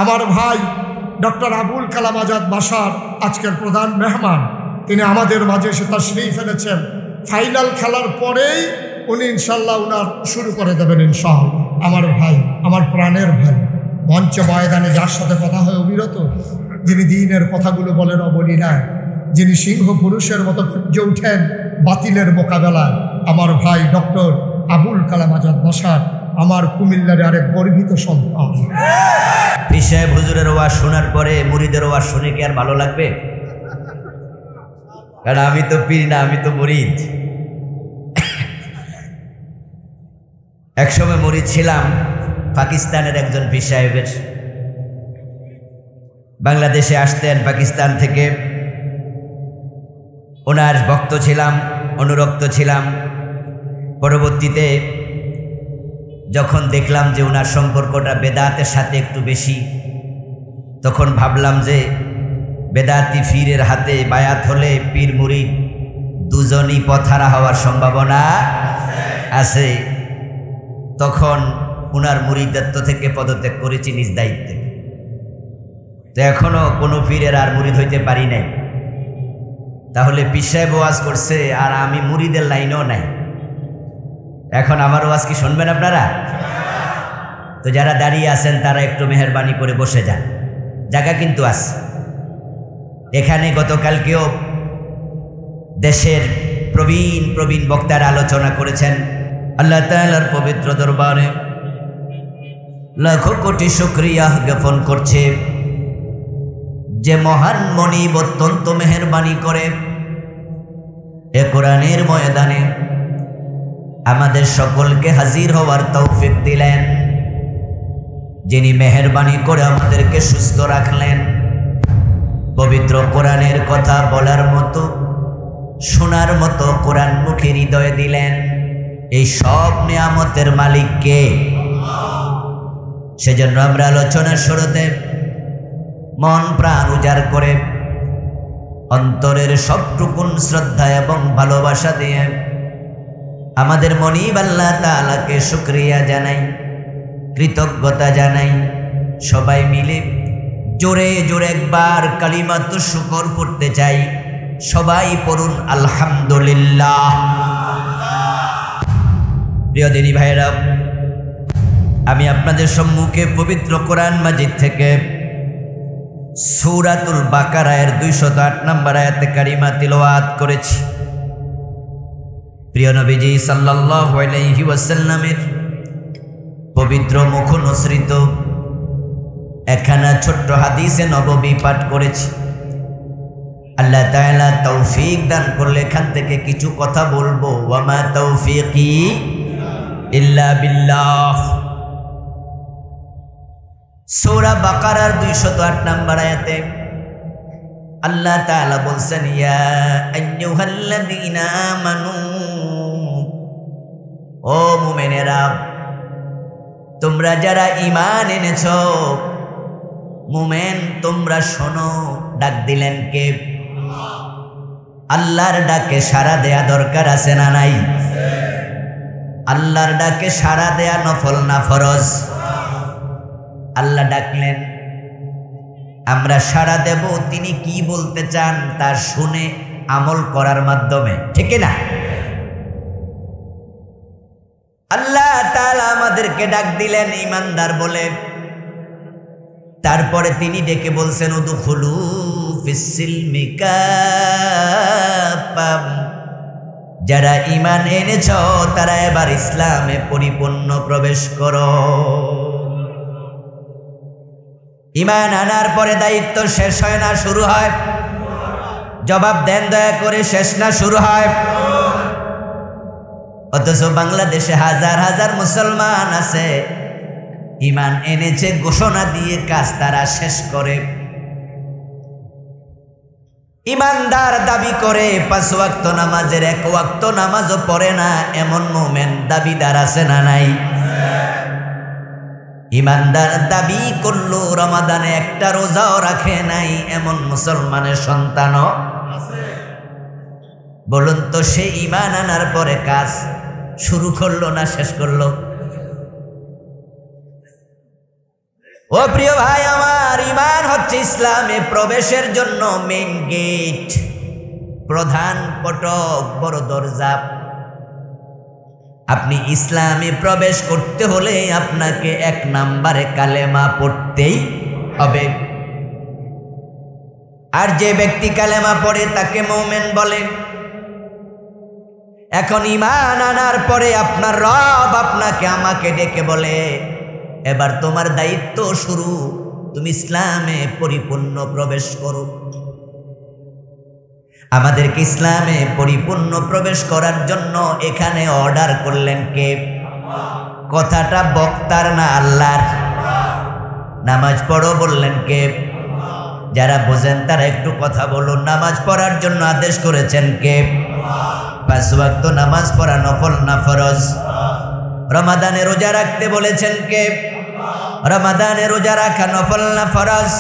আমার ভাই ডক্টর আবুল কালাম আজাদ বাশার আজকের প্রধান মেহমান, তিনি আমাদের মাঝে এসে তাশরীফ এনেছেন। ফাইনাল খেলার পরেই উনি ইনশাল্লাহ উনার শুরু করে দেবেন ইনশাআল্লাহ। আমার ভাই, আমার প্রাণের ভাই, মঞ্চে ময়দানে যার সাথে কথা হয় অবিরত, যিনি দিনের কথাগুলো বলেন অবলীলায়, যিনি সিংহ পুরুষের মতো গর্জে উঠেন বাতিলের মোকাবেলায়, আমার ভাই ডক্টর আবুল কালাম আজাদ বাশার, আমার কুমিল্লার আরেক গর্বিত সন্তান। পীর সাহেব হুজুরের ওয়াজ শোনার পরে মুরিদের ওয়াজ শুনে কি আর ভালো লাগবে? কারণ আমি তো পীর না, আমি তো মুরিদ। একসময় মুরিদ ছিলাম পাকিস্তানের একজন পীর সাহেবের। বাংলাদেশে আসতেন পাকিস্তান থেকে, ওনার ভক্ত ছিলাম, অনুরক্ত ছিলাম। পরবর্তীতে যখন দেখলাম যে ওনার সম্পর্কটা বেদাতের সাথে একটু বেশি, তখন ভাবলাম যে বেদাতি পীরের হাতে বায়াত হলে পীর মুরিদ দুজনই পথহারা হওয়ার সম্ভাবনা আছে। তখন ওনার মুরিদত্ব থেকে পদত্যাগ করেছি নিজ দায়িত্বে। তো এখনো কোনো পীরের আর মুরিদ হইতে পারি নাই। তাহলে পীর সাহেব ওয়াজ করছে আর আমি মুরিদের লাইনেও নাই, এখন আমার ওয়াজ কি শুনবেন আপনারা? তো যারা দাঁড়িয়ে আছেন তারা একটু মেহেরবানি করে বসে যান, জায়গা কিন্তু আছে। এখানে গতকালকেও দেশের প্রবীণ প্রবীণ বক্তারা আলোচনা করেছেন। আল্লাহ তাআলার পবিত্র দরবারে লাখো কোটি শুকরিয়া জ্ঞাপন করছে যে মহান মনিব অত্যন্ত মেহেরবানি করে এ কোরআনের ময়দানে আমাদের সকলকে হাজির হওয়ার তৌফিক দিলেন, যিনি মেহেরবানি করে আমাদেরকে সুস্থ রাখলেন, পবিত্র কোরআনের কথা বলার মতো শোনার মতো কোরআন মুখে হৃদয় দিলেন। এই সব নিয়ামতের মালিক কে? সেজন্য আমরা আলোচনার শুরুতে মন প্রাণ উজাড় করে অন্তরের সবটুকুন শ্রদ্ধা এবং ভালোবাসা দিয়ে আমাদের মনিব আল্লাহ তাআলাকে শুকরিয়া জানাই, কৃতজ্ঞতা জানাই। সবাই মিলে জোরে জোরে একবার কালিমাত শুকর করতে চাই। সবাই পড়ুন আলহামদুলিল্লাহ। প্রিয় দিনী ভাইরা, আমি আপনাদের সম্মুখে পবিত্র কোরআন মাজিদ থেকে সূরাতুল বাকারার 208 নম্বর আয়াতে কারিমা তিলাওয়াত করেছি। প্রিয় নবীজি সাল্লাল্লাহু আলাইহি ওয়াসাল্লামের পবিত্র মুখ নসৃত একখানা ছোট্ট হাদিসে নববী পাঠ করেছি। আল্লাহ তাআলা তৌফিক দান করলে এখান থেকে কিছু কথা বলবো। ওয়া মা তৌফিকি ইল্লা বিল্লাহ। সূরা বাকারার 208 নম্বর আয়াতে আল্লাহ তাআলা বলছেন, ইয়া আইয়ুহাল্লাযীনা আমানু, ও মুমিনেরা, তোমরা যারা ঈমান এনেছো, মুমিন তোমরা শোনো। ডাক দিলেন কে? আল্লাহর ডাকে সাড়া দেয়া দরকার আছে না নাই? আল্লাহর ডাকে সাড়া দেয়া নফল না ফরজ? আল্লাহ ডাকলেন, আমরা সাড়া দেব তিনি কি বলতে চান তা শুনে আমল করার মাধ্যমে, ঠিক না? আল্লাহ তাআলা আমাদেরকে ডাক দিলেন ঈমানদার বলে। তারপরে তিনি ডেকে বলছেন, উদখুলু ফিস-সিলমি কাফা, যারা ঈমান এনেছ তারা এবার ইসলামে পরিপূর্ণ প্রবেশ করো। ঈমান আনার পরে দায়িত্ব শেষ হয় না শুরু হয়? জবাব দেন দয়া করে, শেষ না শুরু হয়? অথচ বাংলাদেশে হাজার হাজার মুসলমান আছে ঈমান এনেছে ঘোষণা দিয়ে কাজ তারা শেষ করে। ঈমানদার দাবি করে 5 ওয়াক্ত নামাজের 1 ওয়াক্ত নামাজও পড়ে না, এমন মুমিন দাবিদার আছে না নাই? ঈমানদার দাবি করলো রমাদানে একটা রোজাও রাখে নাই, এমন মুসলমানের সন্তানও আছে। বলুন তো, সে ঈমান আনার পরে কাজ শুরু করলো না শেষ করলো? ও প্রিয় ভাই আমার, আপনার ঈমান হচ্ছে ইসলামে প্রবেশের জন্য মেইন গেট, প্রধান ফটক, বড় দরজা। আপনি ইসলামে প্রবেশ করতে হলে আপনাকে 1 নম্বরে কালেমা পড়তেই হবে। আর যে ব্যক্তি কালেমা পড়ে তাকে মুমিন বলে। এখন ঈমান আনার পরে আপনার রব আপনাকে আমাকে ডেকে বলে, এবার তোমার দায়িত্ব শুরু, তুমি ইসলামে পরিপূর্ণ প্রবেশ করো। আমাদেরকে ইসলামে পরিপূর্ণ প্রবেশ করার জন্য এখানে অর্ডার করলেন কে? কথাটা বক্তার না আল্লাহর? নামাজ পড়ো বললেন কে? যারা বোঝেন তারা একটু কথা বলুন। নামাজ পড়ার জন্য আদেশ করেছেন কে? 5 ওয়াক্ত নামাজ পড়া নফল না ফরজ? রমাদানে রোজা রাখতে বলেছেন কে? রমাদানে রোজা রাখা নফল না ফরজ?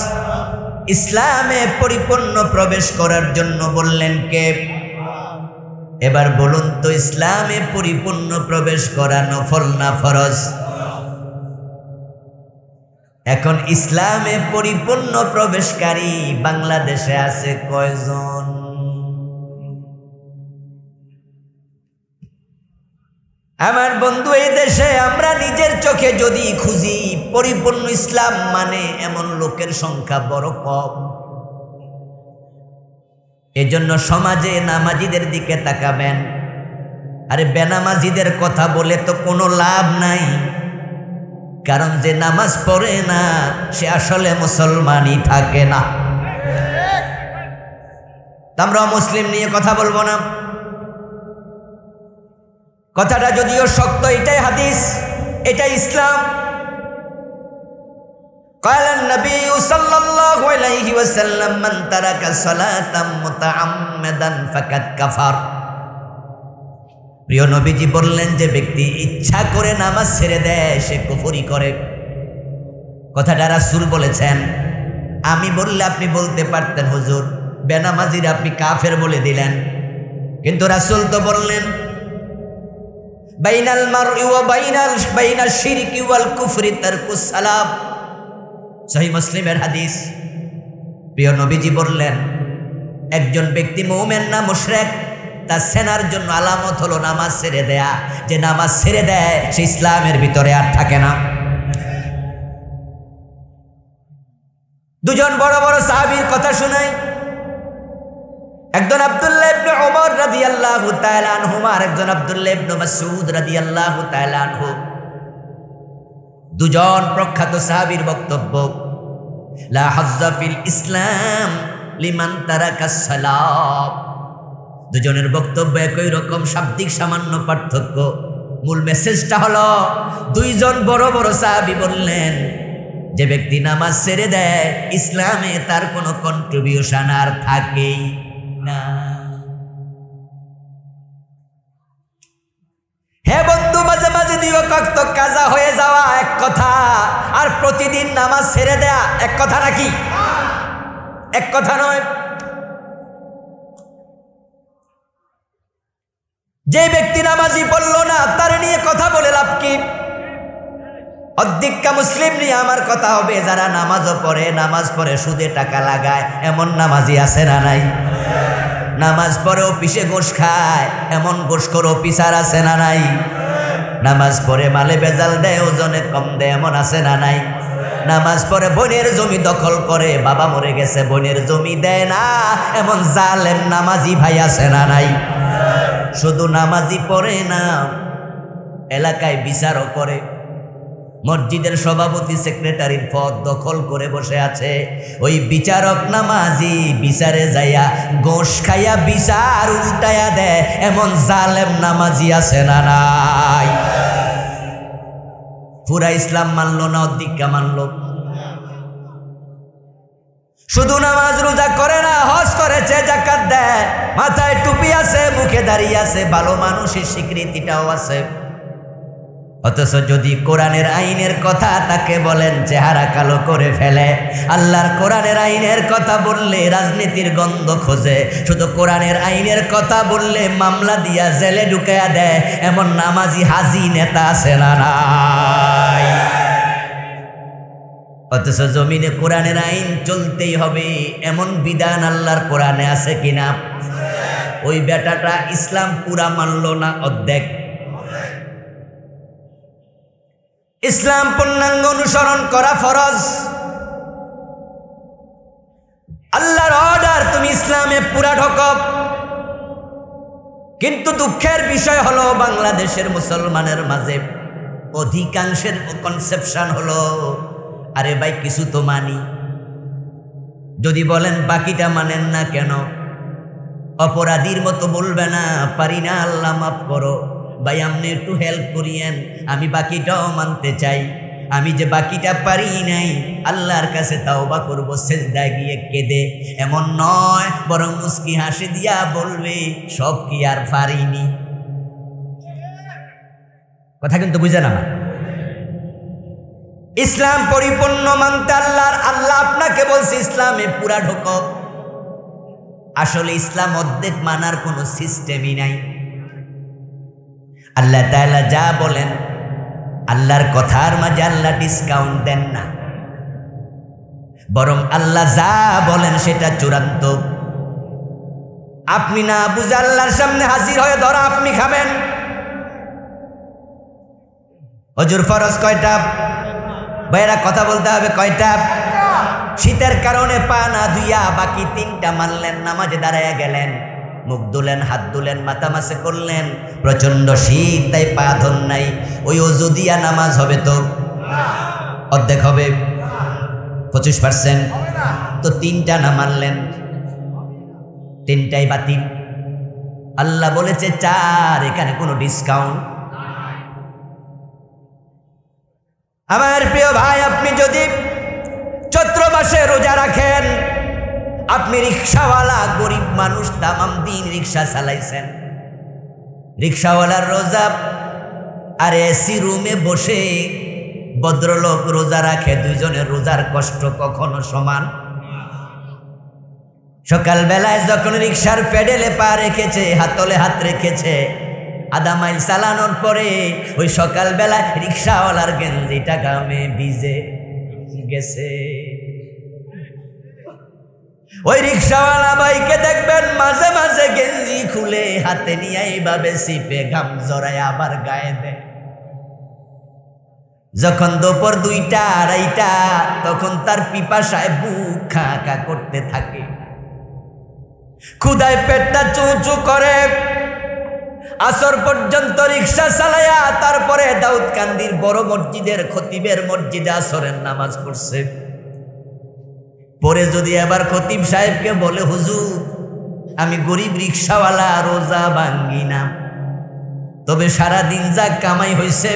ইসলামে পরিপূর্ণ প্রবেশ করার জন্য বললেন কে? এবার বলুন তো, ইসলামে পরিপূর্ণ প্রবেশ করা নফল না ফরজ? এখন ইসলামে পরিপূর্ণ প্রবেশকারী বাংলাদেশে আছে কয়জন? আমার বন্ধু, এই দেশে আমরা নিজের চোখে যদি খুঁজি পরিপূর্ণ ইসলাম মানে এমন লোকের সংখ্যা বড় কম। এজন্য সমাজে নামাজিদের দিকে তাকাবেন। আরে বেনামাজিদের কথা বলে তো কোনো লাভ নাই, কারণ যে নামাজ পড়ে না সে আসলে মুসলমানই থাকে না। আমরা মুসলিম নিয়ে কথা বলবো না। কথাটা যদিও শক্ত, এটাই হাদিস, এটাই ইসলাম। قال النبي صلى الله عليه وسلم من ترك صلاة متعمدا فقد كفر। প্রিয় নবীজি বললেন, যে ব্যক্তি ইচ্ছা করে নামাজ ছেড়ে দেয় সে কুফরি করে। কথাটা রাসূল বলেছেন। আমি বললে আপনি বলতে পারতেন, হুজুর বেনামাজির আপনি কাফের বলে দিলেন, কিন্তু রাসূল তো বললেন বাইনাল মারই ওয়া বাইনাল শিরকি ওয়াল কুফরি তারকুস সালাম। সহিহ মুসলিমের হাদিস। প্রিয় নবীজি বললেন, একজন ব্যক্তি মুমিন না মুশরিক, তার সেনার জন্য আলামত হলো নামাজ ছেড়ে দেয়া। যে নামাজ ছেড়ে দেয় সে ইসলামের ভিতরে আর থাকে না। দুজন বড় বড় সাহাবীর কথা শুনাই। একজন আব্দুল্লাহ ইবনে ওমর রাদিয়াল্লাহু তাআলা আনহু, আর একজন আব্দুল্লাহ ইবনে মাসউদ রাদিয়াল্লাহু তাআলা আনহু। দুজন প্রখ্যাত সাহাবীর বক্তব্য, লা হাজ্জা ফিল ইসলাম লিমান তারাকাস সালাত। দুজনের বক্তব্য একই রকম, শাব্দিক সামান্য পার্থক্য। মূল মেসেজটা হলো, দুইজন বড় বড় সাহাবী বললেন, যে ব্যক্তি নামাজ ছেড়ে দেয় ইসলামে তার কোনো কন্ট্রিবিউশন আর থাকেই না। হে বন্ধু, মাঝে মাঝে দুই ওয়াক্ত কাজা হয়ে যাওয়া এক কথা, আর প্রতিদিন নামাজ ছেড়ে দেয়া এক কথা নাকি? এক কথা নয়। যে ব্যক্তি নামাজই পড়লো না তার নিয়ে কথা বলে লাভ কি? অধিকা মুসলিম নিয়ে আমার কথা হবে, যারা নামাজও পড়ে, নামাজ পড়ে সুদে টাকা লাগায়, এমন নামাজি আছে না নাই? নামাজ পড়ে অফিসে ঘুষ খায়, এমন ঘুষখোর অফিসার আছে না নাই? নামাজ পড়ে মালে বেজাল দেয়, ওজনে কম দেয়, এমন আছে না নাই? নামাজ পড়ে বোনের জমি দখল করে, বাবা মরে গেছে বোনের জমি দেয় না, এমন জালেম নামাজি ভাই আছে না নাই? শুধু নামাজি পড়ে না, এলাকায় বিচারও করে। মসজিদের সভাপতি সেক্রেটারির পদ দখল করে বসে আছে, ওই বিচারক নামাজি বিচারে যাইয়া গোশ খাইয়া বিচার উল্টাইয়া দেয়, এমন জালেম নামাজি আছে না নাই? পুরা ইসলাম মানলো না অধিকা মানলো? শুধু নামাজ রোজা করে না, হজ করেছে, যাকাত দেয়, মাথায় টুপি আছে, মুখে দাঁড়িয়ে আছে, ভালো মানুষের স্বীকৃতিটাও আছে। অথচ যদি কোরআনের আইনের কথা তাকে বলেন চেহারা কালো করে ফেলে। আল্লাহর কোরআনের আইনের কথা বললে রাজনীতির গন্ধ খোঁজে, শুধু কোরআনের আইনের কথা বললে মামলা দিয়া জেলে ঢুকাইয়া দেয়, এমন নামাজি হাজি নেতা আছে না নাই? অথচ জমিনে কোরআনের আইন চলতেই হবে এমন বিধান আল্লাহর কোরআনে আছে কিনা? ওই বেটাটা ইসলাম পুরা মানল না, অর্ধেক। ইসলাম পূর্ণাঙ্গ অনুসরণ করা ফরজ। আল্লাহর অর্ডার, তুমি ইসলামে পুরা ঢোকো। কিন্তু দুঃখের বিষয় হলো বাংলাদেশের মুসলমানের মাঝে অধিকাংশের কনসেপশন হলো, আরে ভাই কিছু তো মানি, যদি বলেন বাকিটা মানেন না কেন? অপরাধীর মতো বলবে না পারি না, আল্লাহ মাফ করো, ভাই আপনি একটু হেল্প করিয়েন, আমি বাকিটাও মানতে চাই, আমি যে বাকিটা পারি নাই আল্লাহর কাছে তাওবা করব সেজদায় গিয়ে কেঁদে। এমন নয়, বরং মুস্কি হাসি দিয়া বলবে সব কি আর পারিনি। কথা কিন্তু বুঝে না। ইসলাম পরিপূর্ণ মানতে আল্লাহ আপনাকে বলছে ইসলামে পুরা ঢোকো। আসলে ইসলাম অর্ধেক মানার কোনো সিস্টেমই নাই। আল্লাহ তাআলা যা বলেন, আল্লাহর কথার মাঝে আল্লাহ ডিসকাউন্ট দেন না, বরং আল্লাহ যা বলেন সেটা চূড়ান্ত। আপনি না বুঝে আল্লাহর সামনে হাজির হয়ে ধরা আপনি খাবেন। হুজুর ফরজ কয়টা? ভাইরা কথা বলতে হবে, কয়টা? শীতের কারণে পা না ধুইয়া বাকি 3টা মানলেন, নামাজে দাঁড়াইয়া গেলেন, মুখ ধুলেন, হাত ধুলেন, মাথা মাসে করলেন, প্রচন্ড শীত তাই পা ধন নাই, ওই ওযু দিয়া নামাজ হবে তো? অর্ধেক হবে, 25%। তো 3টা না মানলেন, 3টাই বাতিল। আল্লাহ বলেছে 4, এখানে কোনো ডিসকাউন্ট। আমার প্রিয় ভাই, আপনি যদি চৈত্র মাসে রোজা রাখেন, আপনি রিক্সাওয়ালা গরিব মানুষ, তামাম দিন রিক্সা চালাইছেন, রিক্সাওয়ালার রোজা আর এসি রুমে বসে ভদ্রলোক রোজা রাখে, দুইজনের রোজার কষ্ট কখনো সমান? সকালবেলায় যখন রিক্সার প্যাডেলে পা রেখেছে, হাতলে হাত রেখেছে, আধা মাইল চালানোর পরে ওই সকালবেলায় রিক্সাওয়ালার গেঞ্জিটা ঘামে ভিজে গেছে। ওই রিক্সাওয়ালা ভাইকে দেখবেন মাঝে মাঝে গেঞ্জি খুলে হাতে নিয়ে এইভাবে সিপে ঘাম জড়ায় আবার গায়ে দেয়। যখন দুপুর 2টা 2:30, তখন তার পিপাসায় বুক খা খা করতে থাকে, ক্ষুধায় পেটটা চু চু করে। আসর পর্যন্ত রিক্সা চালায়া তারপরে দাউদকান্দির বড় মসজিদের খতিবের মসজিদে আসরের নামাজ পড়ছে। পরে যদি আবার খতিব সাহেবকে বলে, হুজুর আমি গরিব রিক্সাওয়ালা, রোজা ভাঙ্গি না, তবে সারাদিন যা কামাই হয়েছে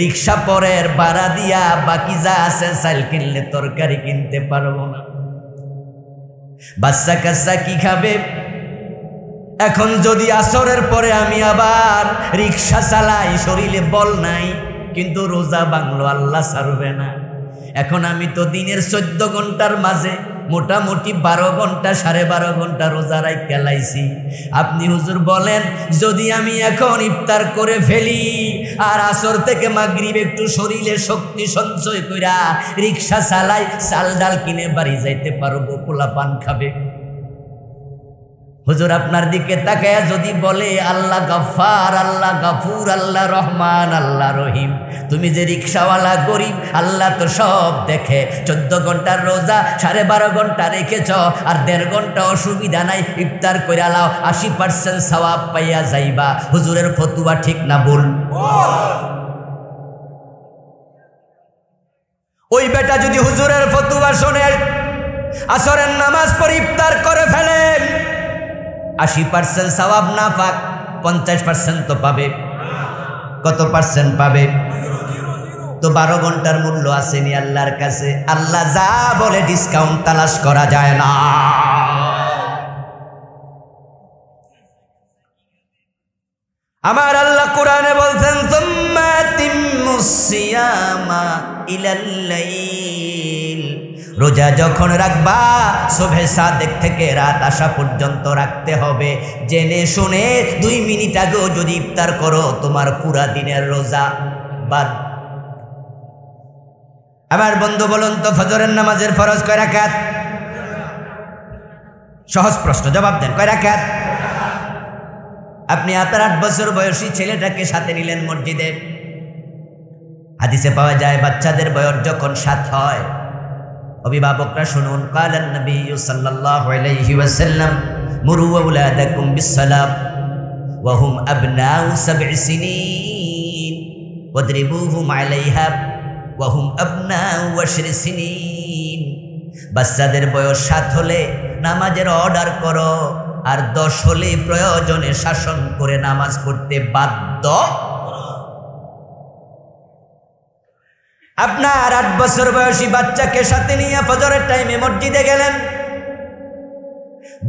রিক্সা পরের ভাড়া দিয়া বাকি যা আছে চাল কিনলে তরকারি কিনতে পারবো না, বাচ্চা কাচ্চা কি খাবে? এখন যদি আসরের পরে আমি আবার রিক্সা চালাই, শরীরে বল নাই, কিন্তু রোজা ভাঙলো, আল্লাহ ছাড়বে না। এখন আমি তো দিনের 14 ঘন্টার মাঝে মোটামুটি 12 ঘন্টা 12.5 ঘন্টা রোজা রাখতে লাইছি। আপনি হুজুর বলেন, যদি আমি এখন ইফতার করে ফেলি আর আসর থেকে মাগরিব একটু শরীরে শক্তি সঞ্চয় কইরা রিক্সা চালাই, চাল ডাল কিনে বাড়ি যাইতে পারবো, পোলা পান খাবে। হুজুর আপনার দিকে তাকায়া যদি বলে, আল্লাহ গফফার, আল্লাহ গফুর, আল্লাহ রহমান, আল্লাহ রহিম, তুমি যে রিক্সাওয়ালা গরিব, আল্লাহ তো সব দেখে। 14 ঘন্টার রোজা 12.5 ঘন্টা রেখেছ, আর 1.5 ঘন্টা অসুবিধা নাই, ইফতার কইরা লাও, 80% সওয়াব পাইয়া যাইবা। হুজুরের ফতুয়া ঠিক না ভুল? ওই বেটা যদি হুজুরের ফতুয়া শোনে, আসরের নামাজ পড়ে ইফতার করে ফেলেন, 80% সওয়াব না পাক, 50% তো পাবে। কত পার্সেন্ট পাবে? তো 12 ঘন্টার মূল্য আসেনি আল্লাহর কাছে। আল্লাহ যা বলে ডিসকাউন্ট তালাশ করা যায় না। আমার আল্লাহ কোরআনে বলছেন, সুম্মা আতিম্মুস সিয়ামা ইলাল লাইল, রোজা যখন রাখবা সুবহে সাদেক থেকে রাত আসা পর্যন্ত রাখতে হবে। জেনে শুনে 2 মিনিট আগেও যদি ইফতার করো, তোমার পুরা দিনের রোজা বাদ। আমার বন্ধু বলুন তো ফজরের নামাজের ফরজ কয় রাকাত? সহজ প্রশ্ন, জবাব দেন, কয় রাকাত? আপনি আপনার 8 বছর বয়সী ছেলেটাকে সাথে নিলেন মসজিদে। হাদিসে পাওয়া যায় বাচ্চাদের বয়স যখন 7 হয়, অভিভাবকরা শুনুন, কালান নবী সাল্লাল্লাহু আলাইহি ওয়াসাল্লাম মুরু আওলাদাকুম বিসসালাম ওয়া হুম আবনাউ 7 সিনিন ওয়াদরিবুহুম আলাইহা ওয়া হুম আবনাউ 10 সিনিন। বাচ্চাদের বয়স 7 হলে নামাজের অর্ডার করো, আর 10 হলে প্রয়োজনে শাসন করে নামাজ পড়তে বাধ্য। আপনার 8 বছর বয়সী বাচ্চাকে সাথে নিয়ে ফজরের টাইমে মসজিদে গেলেন।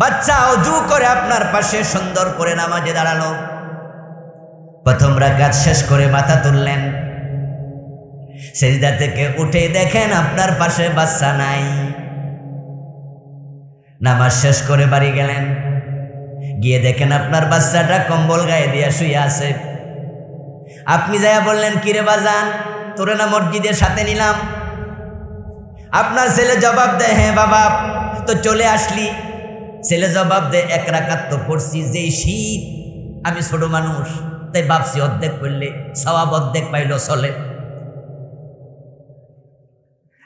বাচ্চা ওযু করে আপনার পাশে সুন্দর করে নামাজে দাঁড়ালো। প্রথম রাকাত শেষ করে মাথা তুললেন, সিজদা থেকে উঠে দেখেন আপনার পাশে বাচ্চা নাই। নামাজ শেষ করে বাড়ি গেলেন, গিয়ে দেখেন আপনার বাচ্চাটা কম্বল গায়ে দিয়ে শুয়ে আছে। আপনি যাইয়া বললেন, কিরে বাজান, তোরে না মসজিদের সাথে নিলাম? আপনার ছেলে জবাব দেয়, হ্যাঁ বাবা, তো চলে আসলি। ছেলে জবাব দেয়, 1 রাকাত তো পড়ছি, যেই শীত, আমি ছোট মানুষ, তাই ভাবছি অর্ধেক পড়লে সওয়াব অর্ধেক পাইল চলে।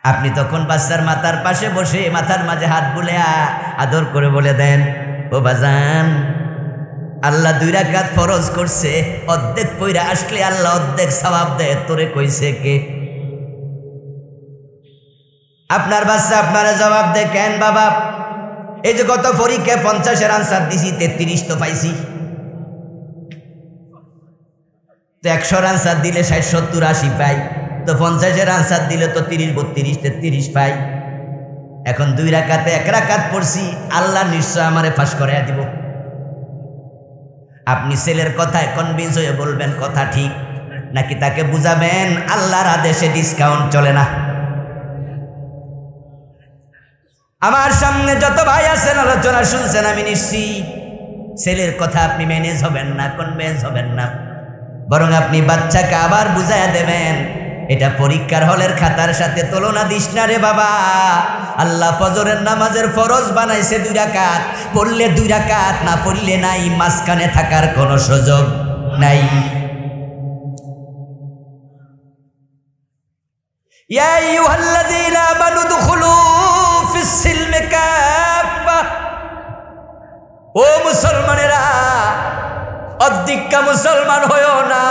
আপনি তখন বাচ্চার মাথার পাশে বসে মাথার মাঝে হাত বুলে আদর করে বলে দেন, ও বাজান, আল্লাহ 2 রাকাত ফরজ করছে, অর্ধেক পইরা আসলে আল্লাহ অর্ধেক সওয়াব দেয়, তোরে কইছে কে? আপনার বাচ্চা আপনারা জবাব দেয়, কেন বাবা, এই যে গত পরীক্ষায় 50-এর আনসার দিছি, 33 তো পাইছি। তো 100-এর আনসার দিলে 60, 70, 80 পাই, তো 50-এর আনসার দিলে তো 30, 32, 33 পাই। এখন 2 রাকাতে 1 রাকাত পড়ছি, আল্লাহ নিশ্চয় আমারে পাস করাইয়া দিব। আপনি ছেলের কথায় কনভিন্স হয়ে বলবেন কথা ঠিক, নাকি তাকে বুঝাবেন আল্লাহর আদেশে ডিসকাউন্ট চলে না? আমার সামনে যত ভাই আছেন আলোচনা শুনছেন, আমি নিশ্চিত ছেলের কথা আপনি ম্যানেজ হবেন না, কনভিন্স হবেন না, বরং আপনি বাচ্চাকে আবার বুঝাইয়া দেবেন, এটা পরীক্ষার হলের খাতার সাথে তুলনা দিস না রে বাবা। আল্লাহ ফজরের নামাজের ফরজ বানাইছে 2 রাকাত, পড়লে 2 রাকাত, না পড়লে নাই, মাঝখানে থাকার কোনো সুযোগ নাই। ইয়া আইয়ুহাল্লাযীনা আমানু দুখুলু ফিস সিলমি কাফা। ও মুসলমানেরা, অধিকা মুসলমান হয়ো না।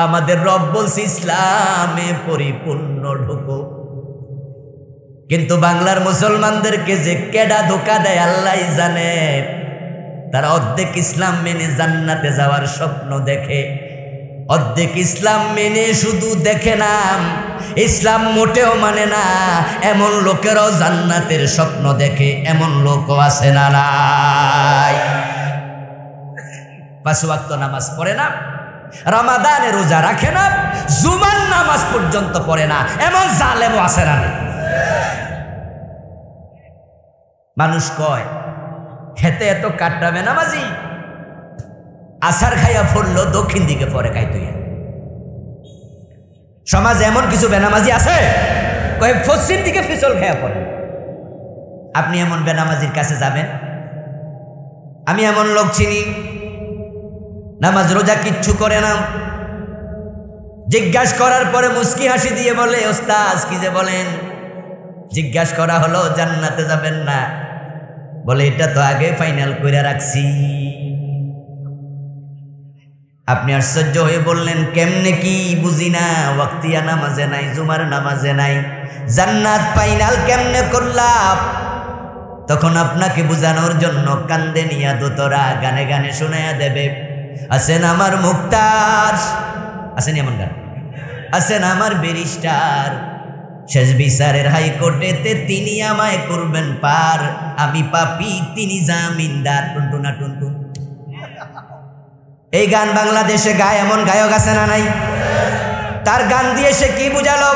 আমাদের রব বলছে ইসলামে পরিপূর্ণ ঢুকো, কিন্তু বাংলার মুসলমানদেরকে যে কেডা ধোকা দেয় আল্লাহই জানে। তারা অর্ধেক ইসলাম মেনে জান্নাতে যাওয়ার স্বপ্ন দেখে, অর্ধেক ইসলাম মেনে শুধু দেখে না, ইসলাম মোটেও মানে না। এমন লোকেরাও জান্নাতের স্বপ্ন দেখে, এমন লোকও আছে না নাই? 5 ওয়াক্ত নামাজ পড়ে না, রমাদানে রোজা রাখে না, জুমার নামাজ পর্যন্ত পড়ে না, এমন জালেমও আছে না? মানুষ কয়, খেতে এত কাটবে নামাজি, আসার খাইয়া পড়লো দক্ষিণ দিকে পরে খাইতুইয়া। সমাজে এমন কিছু বেনামাজি আছে, কয় পশ্চিম দিকে ফিসল খাইয়া পড়ে। আপনি এমন বেনামাজির কাছে যাবেন? আমি এমন লোক চিনি, নামাজ রোজা কিচ্ছু করে না। জিজ্ঞাসা করার পরে মুস্কি হাসি দিয়ে বলে, ওস্তাদ কি যে বলেন? জিজ্ঞাসা করা হলো জান্নাতে যাবেন না, বলে এটা তো আগে ফাইনাল করে রাখছি। আপনি আশ্চর্য হয়ে বললেন, কেমনে কি বুঝি না, ওয়াক্তিয়া নামাজে নাই, জুমার নামাজে নাই, জান্নাত ফাইনাল কেমনে করলাম? তখন আপনাকে বুঝানোর জন্য কান্দে নিয়া দোতরা গানে গানে শোনায়া দেবে, আছেন আমার মুক্তার, আছেন এমন গান, আছেন আমার ব্যারিস্টার, শেষ বিচারের হাইকোর্টেতে তিনি আমায় করবেন পার, আমি পাপী তিনি জামিনদার। টুনটুনা টুনটুন। এই গান বাংলাদেশে গায় এমন গায়ক আছে না নাই? তার গান দিয়ে সে কি বুঝালো?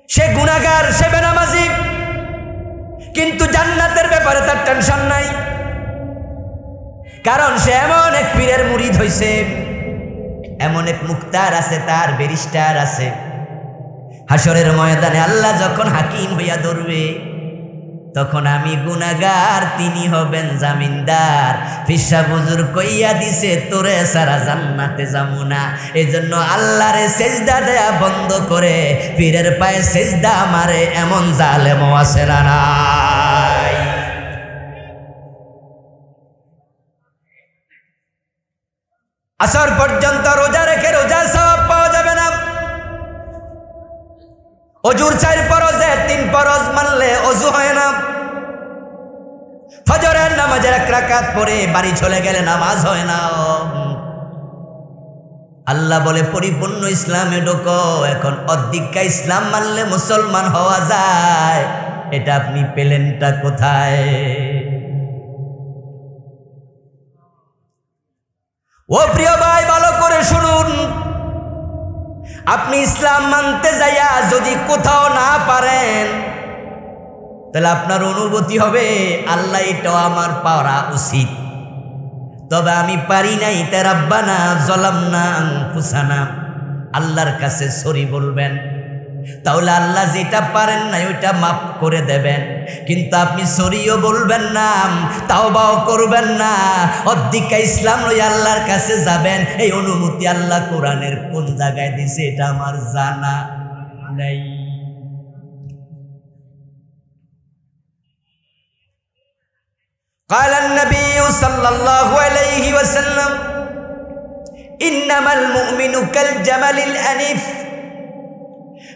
সে গুনাহগার, সে বেনামাজি, কিন্তু জান্নাতের ব্যাপারে তার টেনশন নাই, কারণ সে এমন এক পীরের মুরিদ হইছে, এমন এক মুক্তার আছে, তার ব্যারিস্টার আছে। হাসরের ময়দানে আল্লাহ যখন হাকিম হইয়া ধরবে, তখন আমি গুনাহগার, তিনি হবেন জামিনদার। ফিসা বুজুর কইয়া দিছে তোরে সারা জান্নাতে যাবো না। এজন্য আল্লাহরে সেজদা দেয়া বন্ধ করে পীরের পায়ে সেজদা মারে এমন জালেমও আছে না নাই? আসর পর্যন্ত রোজা রেখে রোজার সওয়াব পাওয়া যাবে না। অজুর 4 ফরজে 3 ফরজ মানলে অজু হয় না। ফজরের নামাজের 1 রাকাত পড়ে বাড়ি চলে গেলে নামাজ হয় না। আল্লাহ বলে পরিপূর্ণ ইসলামে ঢোকো। এখন অর্ধেকটা ইসলাম মানলে মুসলমান হওয়া যায়, এটা আপনি পেলেনটা কোথায়? ও প্রিয় ভাই, ভালো করে শুনুন। আপনি ইসলাম মানতে যাইয়া যদি কোথাও না পারেন, তাহলে আপনার অনুভূতি হবে আল্লাহ এটাও আমার পাওয়া উচিত, তবে আমি পারি নাই। তাই রাব্বানা যালামনা আনফুসানা, আল্লাহর কাছে সরি বলবেন। তাহলে আল্লাহ যেটা পারেন না ওইটা মাফ করে দেবেন। কিন্তু আপনি সরিও বলবেন না, তাওবাও করবেন না, অর্ধেকটা ইসলাম লই আল্লাহর কাছে যাবেন। এই অনুমতি আল্লাহ কোরআনের কোন জায়গায় দিছে এটা আমার জানা নাই। قال النبي صلى الله عليه وسلم إنما المؤمن كالجمل الأنيف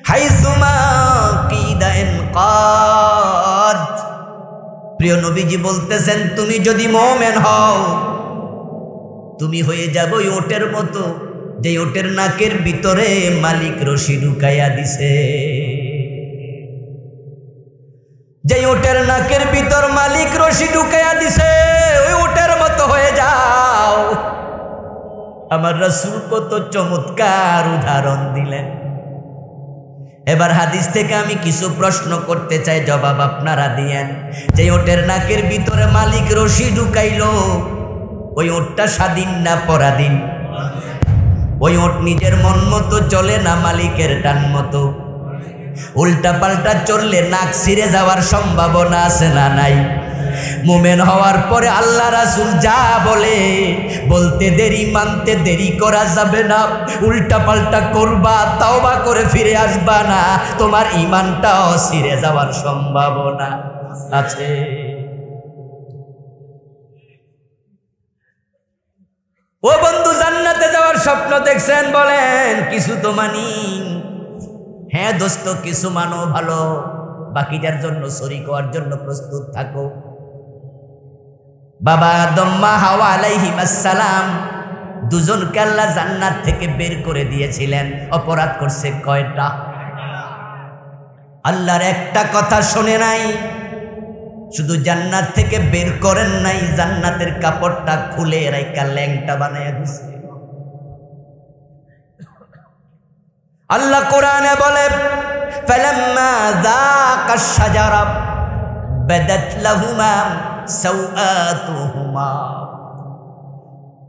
হাইসুমা কিদা ইনকাদ। প্রিয় নবীজি বলতেছেন, তুমি যদি মুমিন হও, তুমি হয়ে যাবে ওই ওটের মতো, যে ওটের নাকের ভিতরে মালিক রশি ঢুকাইয়া দিছে। যে ওটের নাকের ভিতর মালিক রশি ঢুকাইয়া দিছে, ওই ওটের মতো হয়ে যাও। আমার রাসূল কত চমৎকার উদাহরণ দিলেন। এবার হাদিস থেকে আমি কিছু প্রশ্ন করতে চাই, জবাব আপনারা দিয়েন। যে ওটের নাকের ভিতরে মালিক রশি ঢুকাইলো, ওই ওটটা স্বাধীন না পরাধীন? ওই ওট নিজের মন মতো চলে না মালিকের টান মতো? উল্টা পাল্টা চললে নাক ছিঁড়ে যাওয়ার সম্ভাবনা আছে না নাই? মুমিন হওয়ার পরে আল্লাহ রাসূল যা বলে বলতে দেরি, মানতে দেরি করা যাবে না। উল্টা পাল্টা করবা, তাওবা করে ফিরে আসবা না, তোমার ঈমানটাও ছিঁড়ে যাওয়ার সম্ভাবনা আছে। ও বন্ধু, জান্নাতে যাওয়ার স্বপ্ন দেখছেন? বলেন কিছু তো মানি। হ্যাঁ দোস্ত, কিছু মানো ভালো, বাকিটার জন্য শরীক হওয়ার জন্য প্রস্তুত থাকো। বাবা আদম মা হাওয়া আলাইহিস সালাম দুজনকে আল্লাহ জান্নাত থেকে বের করে দিয়েছিলেন। অপরাধ করছে কয়টা? আল্লাহর একটা কথা শুনে নাই। শুধু জান্নাত থেকে বের করেন নাই, জান্নাতের কাপড়টা খুলে রাইকা ল্যাংটা বানাইয়া দিছে। আল্লাহ কোরআনে বলে, ফালাম্মা যাকাশ শাজারা বাদাত লাহুমা সাওআতুহুমা।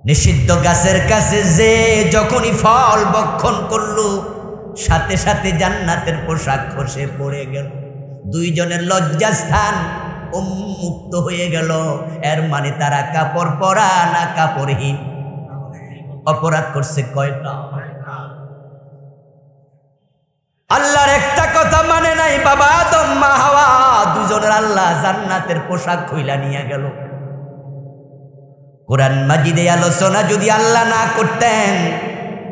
নিষিদ্ধ গাছের কাছে যে যখনই ফল ভক্ষণ করলো, সাথে সাথে জান্নাতের পোশাক খসে পড়ে গেল। দুইজনের লজ্জাস্থান উন্মুক্ত হয়ে গেল। এর মানে তারা কাপড় পরা না কাপড়হীন? অপরাধ করছে কয়টা? আল্লাহর একটা কথা মানে নাই। বাবা আদম মা হাওয়া দুজনের আল্লাহ জান্নাতের পোশাক খুইলা নিয়ে গেল। কোরআন মাজিদে আলোচনা যদি আল্লাহ না করতেন,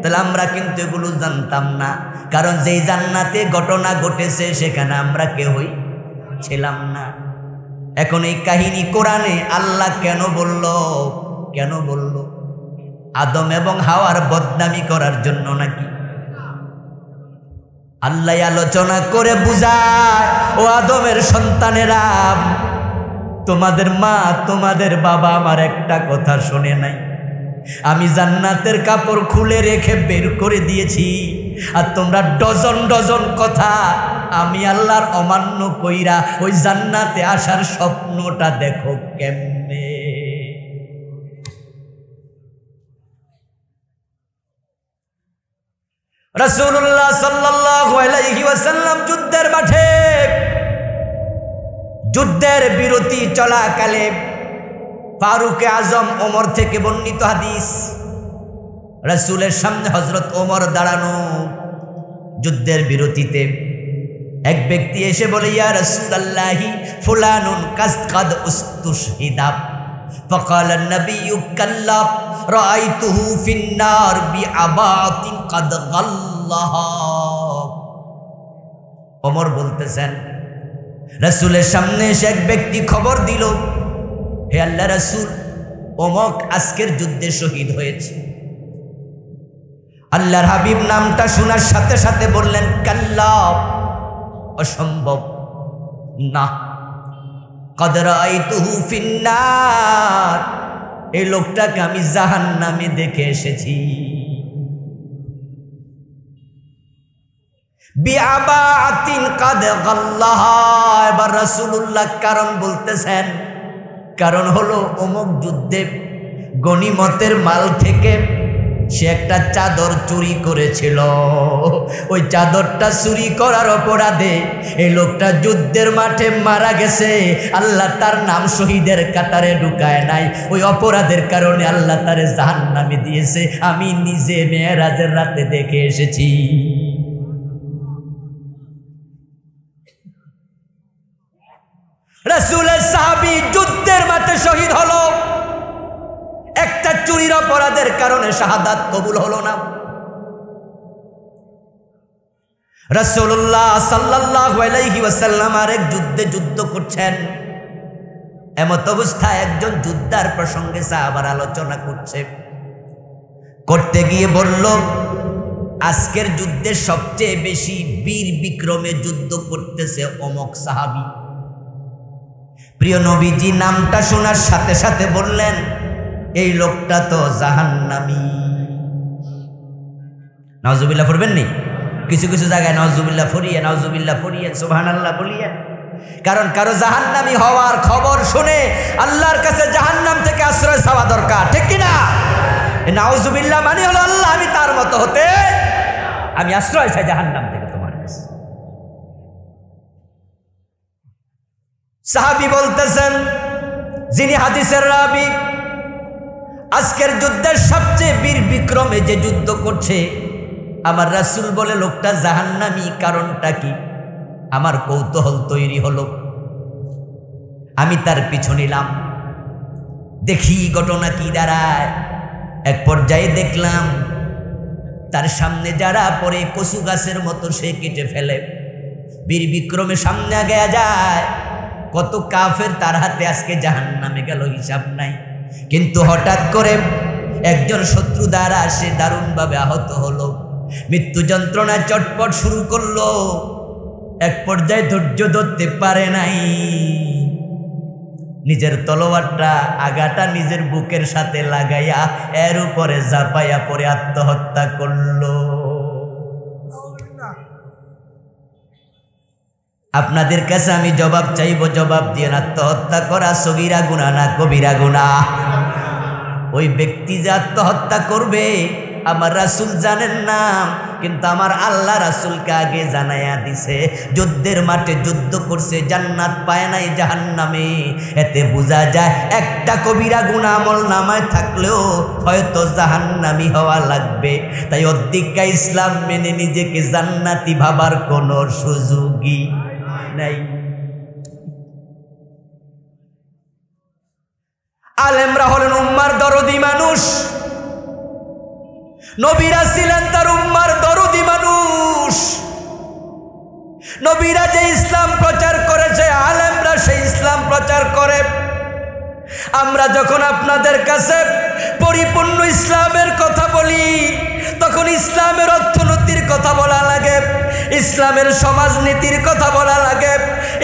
তাহলে আমরা কিন্তু এগুলো জানতাম না। কারণ যেই জান্নাতে ঘটনা ঘটেছে সেখানে আমরা কেউই ছিলাম না। এখন এই কাহিনী কোরআনে আল্লাহ কেন বলল? কেন বলল? আদম এবং হাওয়ার বদনামি করার জন্য নাকি? আল্লাহ আলোচনা করে বুঝায়, ও আদমের সন্তানেরা, তোমাদের মা তোমাদের বাবা আমার একটা কথা শোনে নাই। আমি জান্নাতের কাপড় খুলে রেখে বের করে দিয়েছি, আর তোমরা ডজন ডজন কথা আমি আল্লাহর অমান্য কইরা ওই জান্নাতে আসার স্বপ্নটা দেখো কেমনে। রাসূলুল্লাহ সাল্লাল্লাহু আলাইহি ওয়াসাল্লাম যুদ্ধের মাঠে, যুদ্ধের বিরতি চলাকালে ফারুকে আজম ওমর থেকে বর্ণিত হাদিস, রাসূলের সামনে হযরত ওমর দাঁড়ানো, যুদ্ধের বিরতিতে এক ব্যক্তি এসে বলে, ইয়া রাসূলুল্লাহি ফুলানুন কাদ উস্তুশহিদা। فقال النبي كلا رأيته في النار بعباءة قد غلها। ওমর বলতেছেন, রাসূলের সামনে এসে এক ব্যক্তি খবর দিল, হে আল্লাহ রাসূল, অমুক আজকের যুদ্ধে শহীদ হয়েছে। আল্লাহর হাবিব নামটা শোনার সাথে সাথে বললেন, কাল্লা, অসম্ভব না, কদ রাআইতুহু ফিন্নার, এই লোকটাকে আমি জাহান্নামে দেখে এসেছি। বিআবাতিন কাদ গাল্লাহা। এবার রাসূলুল্লাহ কারণ বলতেছেন, কারণ হলো অমুক যুদ্ধে গনিমতের মাল থেকে সে একটা চাদর চুরি করেছিল, ওই চাদরটা চুরি করার অপরাধে এই লোকটা যুদ্ধের মাঠে মারা গেছে। আল্লাহ তার নাম শহীদের কাতারে ঢুকায় নাই, ওই অপরাধের কারণে আল্লাহ তারে জাহান্নামে দিয়েছে। আমি নিজে মেরাজের রাতে দেখে এসেছি। রাসূলের সাহাবী যুদ্ধের মাঠে শহীদ হলো, একটা চুরির অপরাধের কারণে শাহাদাত কবুল হলো না। রাসূলুল্লাহ সাল্লাল্লাহু আলাইহি ওয়াসাল্লাম আরেক যুদ্ধে যুদ্ধ করছেন, এমত অবস্থায় একজন যোদ্ধার প্রসঙ্গে সাহাবারা আলোচনা করতে গিয়ে বলল, আজকের যুদ্ধে সবচেয়ে বেশি বীর বিক্রমে যুদ্ধ করতেছে অমুক সাহাবী। প্রিয় নবীজি নামটা শোনার সাথে সাথে বললেন, এই লোকটা তো জাহান্নামী। নাউজুবিল্লাহ পড়বেন নি? কিছু কিছু জায়গায় নাউজুবিল্লাহ ফরিয়ে সুবহানাল্লাহ বলিয়ে, কারণ কারো জাহান্নামী হওয়ার খবর শুনে আল্লাহর কাছে জাহান্নাম থেকে আশ্রয় চাওয়া দরকার, ঠিক কিনা? নাউজুবিল্লাহ মানে হলো, আল্লাহ আমি তার মতো হতে, আমি আশ্রয় চাই জাহান্নাম থেকে তোমার কাছে। সাহাবী বলতেছেন, যিনি হাদিসের রাবী, আজকের যুদ্ধের সবচেয়ে বীর বিক্রমে যে যুদ্ধ করছে, আমার রাসূল বলে লোকটা জাহান্নামী, কারণটা কি? আমার কৌতূহল তৈরি হলো, আমি তার পিছু নিলাম, দেখি ঘটনা কি দাঁড়ায়। এক পর্যায়ে দেখলাম তার সামনে যারা পরে কচু গাছের মতো সে কেটে ফেলে, বীর বিক্রমে সামনে আগে যায়। কত কাফের তার হাতে আজকে জাহান্নামে গেল, হিসাব নাই। কিন্তু হঠাৎ করে একজন শত্রু দ্বারা সে দারুণভাবে আহত হলো, মৃত্যু যন্ত্রণা চটপট শুরু করলো। এক পর্যায়ে ধৈর্য ধরতে পারে নাই, নিজের তলোয়ারটা আগাটা নিজের বুকের সাথে লাগাইয়া এর উপরে ঝাঁপাইয়া পরে আত্মহত্যা করলো। আপনাদের কাছে আমি জবাব চাইব, জবাব দিয়ে আত্মহত্যা করা সগীরা গুনাহ না কবিরা গুনাহ? ওই ব্যক্তি যে আত্মহত্যা করবে আমার রাসূল জানেন না, কিন্তু আমার আল্লাহ রাসূলকে আগে জানাইয়া দিছে। যুদ্ধের মাঠে যুদ্ধ করছে, জান্নাত পায় নাই, জাহান্নামে। এতে বোঝা যায় একটা কবিরা গুনাহ আমল নামায় থাকলেও হয়তো জাহান্নামী হওয়া লাগবে। তাই অধিকা ইসলাম মেনে নিজেকে জান্নাতি ভাবার কোনো সুযোগই নাই। আলেমরা হলেন উম্মার দরদি মানুষ, নবীরা ছিলেন তার উম্মার দরদি মানুষ। নবীরা যে ইসলাম প্রচার করেছে, আলেমরা সেই ইসলাম প্রচার করে। আমরা যখন আপনাদের কাছে পরিপূর্ণ ইসলামের কথা বলি, তখন ইসলামের অর্থনীতির কথা বলা লাগে, ইসলামের সমাজনীতির কথা বলা লাগে,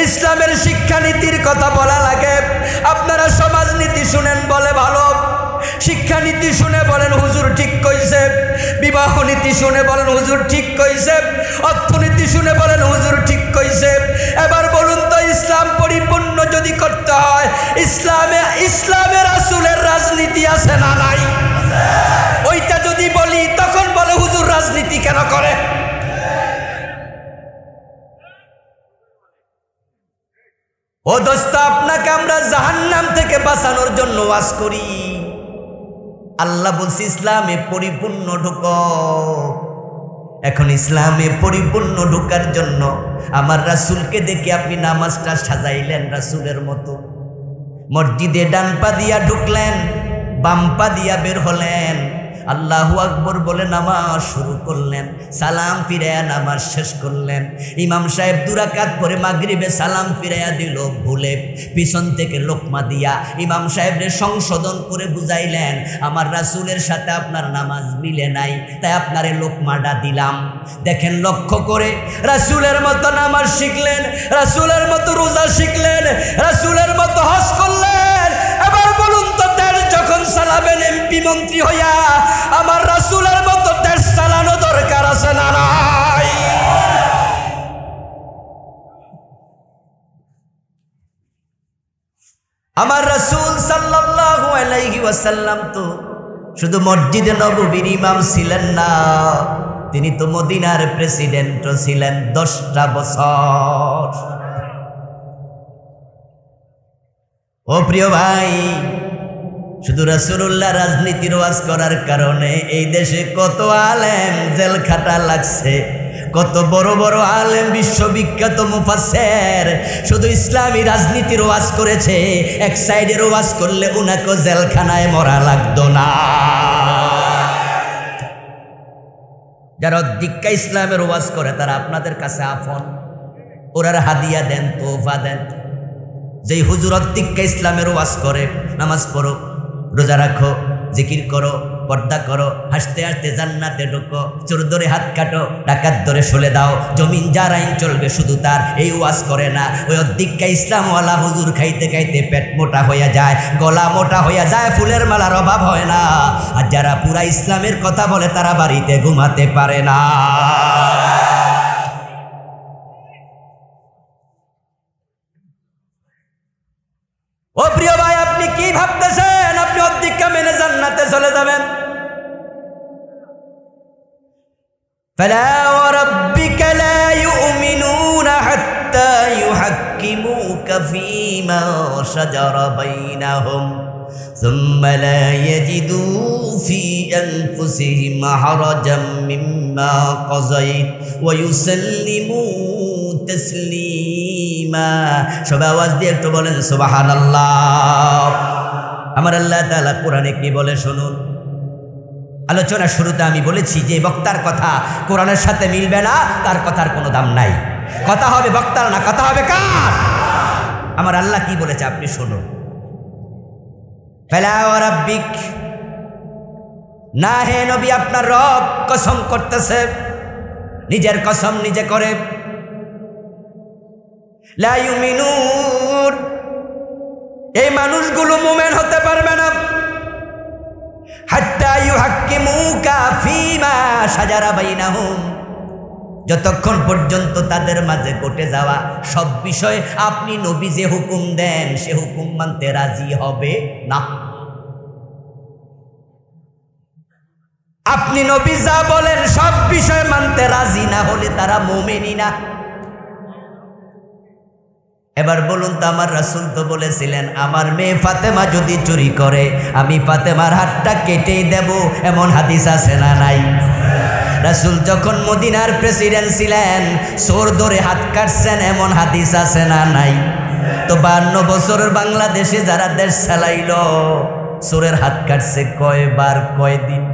ইসলামের শিক্ষানীতির কথা বলা লাগে। আপনারা সমাজনীতি শুনেন বলে ভালো, শিক্ষানীতি শুনে বলেন হুজুর ঠিক কইছে, বিবাহ নীতি শুনে বলেন হুজুর ঠিক কইছে, অর্থনীতি শুনে বলেন হুজুর ঠিক কইছে। এবার বলুন তো, ইসলাম পরিপূর্ণ যদি করতে হয়, ইসলামের রাসূলের রাজনীতি আছে না নাই? ওইটা যদি বলি তখন বলে হুজুর রাজনীতি রাজনীতি কেন করে? ও দোস্ত, আপনাকে আমরা জাহান্নাম থেকে বাঁচানোর জন্য ওয়াজ করি। আল্লাহ বলছে ইসলামে পরিপূর্ণ ঢুকো। এখন ইসলামে পরিপূর্ণ ঢোকার জন্য আমার রাসূলকে দেখে আপনি নামাজটা সাজাইলেন রাসূলের মতো। মসজিদে ডান পা দিয়া ঢুকলেন, বাম পা দিয়া বের হলেন, আল্লাহু আকবর বলে নামাজ শুরু করলেন, সালাম ফিরাইয়া নামাজ শেষ করলেন। ইমাম সাহেব 2 রাকাত পরে মাগরিবে সালাম ফিরাইয়া দিল ভুলে, পিছন থেকে লোকমা দিয়া ইমাম সাহেবরে সংশোধন করে বুঝাইলেন, আমার রাসূলের সাথে আপনার নামাজ মিলে নাই, তাই আপনার এই লোকমাটা দিলাম। দেখেন লক্ষ্য করে, রাসূলের মতো নামাজ শিখলেন, রাসূলের মতো রোজা শিখলেন, রাসূলের মতো হজ করলেন। এবার বলুন তো, দেশ যখন চালাবেন এমপি মন্ত্রী হইয়া, আমার রাসূলের মতো দেশ চালানো দরকার আছে না নাই? আমার রাসূল সাল্লাল্লাহু আলাইহি ওয়াসাল্লাম তো শুধু মসজিদে নববীর ইমাম ছিলেন না, তিনি তো মদিনার প্রেসিডেন্টও ছিলেন 10টা বছর। ও প্রিয় ভাই, শুধু রাসূলুল্লাহ রাজনীতির ওয়াজ করার কারণে এই দেশে কত আলেম জেল খাটা লাগছে, কত বড় বড় আলেম বিশ্ববিখ্যাত মুফাসসির শুধু ইসলামী রাজনীতির ওয়াজ করেছে। এক সাইডের ওয়াজ করলে উনাকে জেলখানায় মরা লাগতো না। যারা দীক্ষা ইসলামের ওয়াজ করে তারা আপনাদের কাছে আপন, ওরার হাদিয়া দেন, তোফা দেন। যেই হুজুর দীক্ষা ইসলামের ওয়াজ করে, নামাজ পড়ো, রোজা রাখো, জিকির করো, পর্দা করো, হাসতে হাসতে জান্নাতে ঢোকো, চোর ধরে হাত কাটো, ডাকাত ধরে সলে দাও, জমিন যার আইন চলবে শুধু তার, এই ওয়াজ করে না। ওই দীক্ষা ইসলামওয়ালা হুজুর খাইতে খাইতে পেট মোটা হইয়া যায়, গলা মোটা হইয়া যায়, ফুলের মালার অভাব হয় না। আর যারা পুরা ইসলামের কথা বলে তারা বাড়িতে ঘুমাতে পারে না। ও প্রিয় ভাই, আপনি কি ভাবতেছেন আপনি দীক্ষা মেনে জান্নাতে চলে যাবেন? ফালা ওয়া রাব্বিকা লা ইউমিনুনা হাত্তা ইউহাক্কিমুকা ফীমা শাজারা বাইনাহুম সুম্মা লা ইয়াজিদু ফী আনফুসিহিম হারাজাম মিম্মা কাযাইত ওয়া ইউসাল্লিমু তাসলিমা। সবাই আওয়াজ দিয়ে একটু বলেন সুবহানাল্লাহ। আমার আল্লাহ তাআলা কোরআনে কি বলে শুনুন। আলোচনার শুরুতে আমি বলেছি যে বক্তার কথা কোরআনের সাথে মিলবে না, তার কথার কোনো দাম নাই। কথা হবে বক্তার না, কথা হবে কার? আমার আল্লাহ কি বলেছে আপনি শুনুন। ফালা ওয়া রাব্বিক, না হে নবী আপনার রব কসম করতেছে, নিজের কসম নিজে করে। লা ইউমিনুন, এই মানুষগুলো মুমিন হতে পারবে না। হাত্তা ইউহাক্কিমুকা ফীমা শাজারা বাইনাহুম, যতক্ষণ পর্যন্ত তাদের মাঝে ঘটে যাওয়া সব বিষয়ে আপনি নবী যে হুকুম দেন সে হুকুম মানতে রাজি হবে না। আপনি নবী যা বলেন সব বিষয় মানতে রাজি না হলে তারা মুমিনই না। এবার বলুন তো, আমার রাসূল তো বলেছিলেন আমার মেয়ে ফাতেমা যদি চুরি করে আমি ফাতেমার হাতটা কেটেই দেব, এমন হাদিস আছে না নাই? রাসূল যখন মদিনার প্রেসিডেন্ট ছিলেন চোর ধরে হাত কাটছেন, এমন হাদিস আছে না নাই? তো 52 বছরের বাংলাদেশে যারা দেশ চালাইল চোরের হাত কাটছে কয়বার, কয়দিন?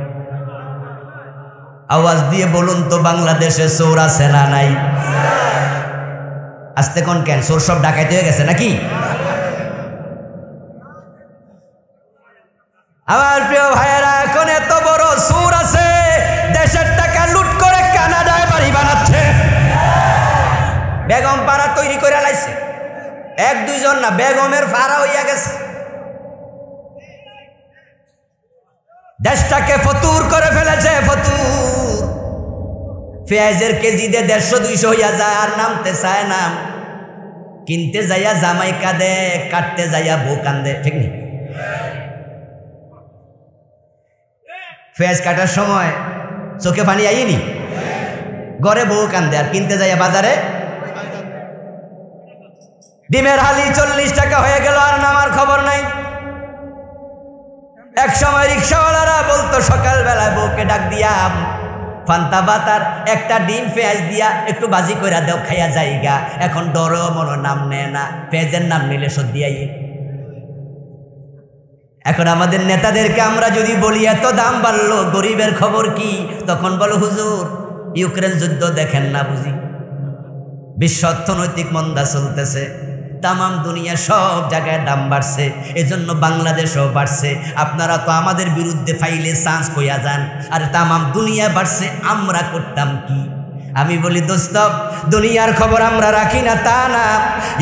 আওয়াজ দিয়ে বলুন তো, বাংলাদেশে চোর আছে না নাই? আস্তে কোন কেন, চোর সব ডাকাইতে হয়ে গেছে নাকি? আমার প্রিয় ভাইয়েরা, এখন এত বড় চোর আছে দেশের টাকা লুট করে কানাডায় বাড়ি বানাচ্ছে, বেগম পাড়া তৈরি করে লাইছে। 1-2 জন না, বেগমের পাড়া হইয়া গেছে। দেশটাকে ফতুর করে ফেলেছে, ফতুর। পেঁয়াজের কেজি দিয়ে 150-200 হইয়া যায়, আর নামতে চায় না। কিনতে যাইয়া জামাই কাঁদে, কাটতে যাইয়া বউ কান্দে, ঠিক নেই? পেঁয়াজ কাটার সময় চোখে পানি আইনি? ঘরে বউ কান্দে আর কিনতে যাইয়া বাজারে ডিমের হালি 40 টাকা হয়ে গেল, আর নামার খবর নাই। এক সময় রিক্সাওয়ালারা বলতো সকালবেলায় বউকে ডাক দিয়া ফান্তা বাতার একটা ডিম পেঁয়াজ দিয়া একটু বাজি কইরা দেও, খাইয়া যাইগা। এখন ডরও মনো নাম নেয় না, পেঁয়াজের নাম নিলে সর্দি আই। এখন আমাদের নেতাদেরকে আমরা যদি বলি এত দাম বাড়লো, গরিবের খবর কি, তখন বলো হুজুর ইউক্রেন যুদ্ধ দেখেন না বুঝি, বিশ্ব অর্থনৈতিক মন্দা চলতেছে, তামাম দুনিয়া সব জায়গায় দাম বাড়ছে, এজন্য বাংলাদেশও বাড়ছে। আপনারা তো আমাদের বিরুদ্ধে ফাইলে চান্স কইয়া যান, আর তামাম দুনিয়া বাড়ছে, আমরা করতাম কি? আমি বলি দোস্ত, দুনিয়ার খবর আমরা রাখি না তা না,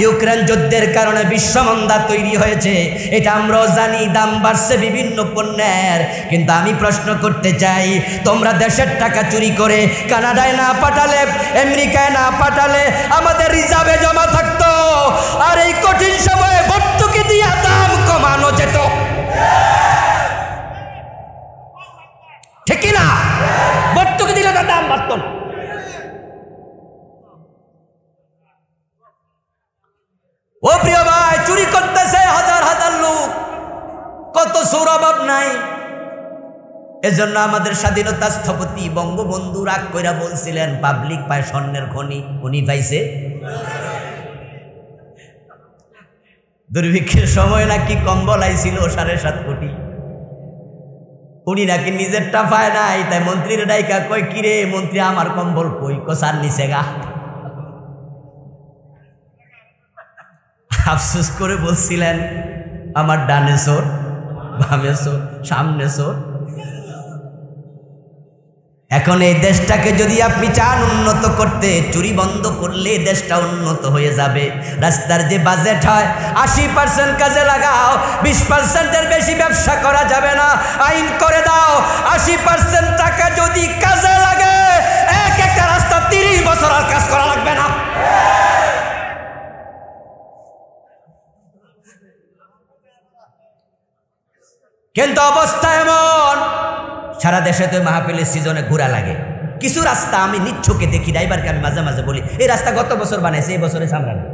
ইউক্রেন যুদ্ধের কারণে বিশ্বমন্দা তৈরি হয়েছে এটা আমরাও জানি, দাম বাড়ছে বিভিন্ন পণ্যের। কিন্তু আমি প্রশ্ন করতে চাই, তোমরা দেশের টাকা চুরি করে কানাডায় না পাঠালে, আমেরিকায় না পাঠালে আমাদের রিজার্ভে জমা থাকতো, আর এই কঠিন সময়ে ভর্তুকি দিয়া দাম কমানো যেত, ঠিক না? ভর্তুকি দিলে তো দাম বাড়ত না। ও প্রিয় ভাই, চুরি করতেছে হাজার হাজার লোক, কত চোর অভাব নাই। এজন্য আমাদের স্বাধীনতা স্থপতি বঙ্গবন্ধু রাগ কইরা বলছিলেন পাবলিক পায় স্বর্ণের খনি, উনি পাইছে দুর্ভিক্ষের সময় নাকি কম্বল আইছিল 7.5 কোটি, উনি নাকি নিজেরটা পায় নাই, তাই মন্ত্রীর ডাইকা কই কিরে মন্ত্রী আমার কম্বল কই, কোসার নিচে গা। আফসোস করে বলছিলেন আমার ডানে চোর, বামে চোর, সামনে চোর। এখন এই দেশটাকে যদি আপনি চান উন্নত করতে, চুরি বন্ধ করলে দেশটা উন্নত হয়ে যাবে। রাস্তার যে বাজেট হয় 80% কাজে লাগাও, 20%-এর বেশি ব্যবসা করা যাবে না। আইন করে দাও 80% টাকা যদি কাজে লাগে, একটা রাস্তা 30 বছর আর কাজ করা লাগবে না। কিন্তু অবস্থা এমন, সারা দেশে তো মাহফিলের সিজনে ঘোরা লাগে, কিছু রাস্তা আমি নিচ্ছকে দেখি, ড্রাইভারকে আমি মাঝে মাঝে বলি এই রাস্তা গত বছর বানাইছে, এই বছরে চামড়া নেই।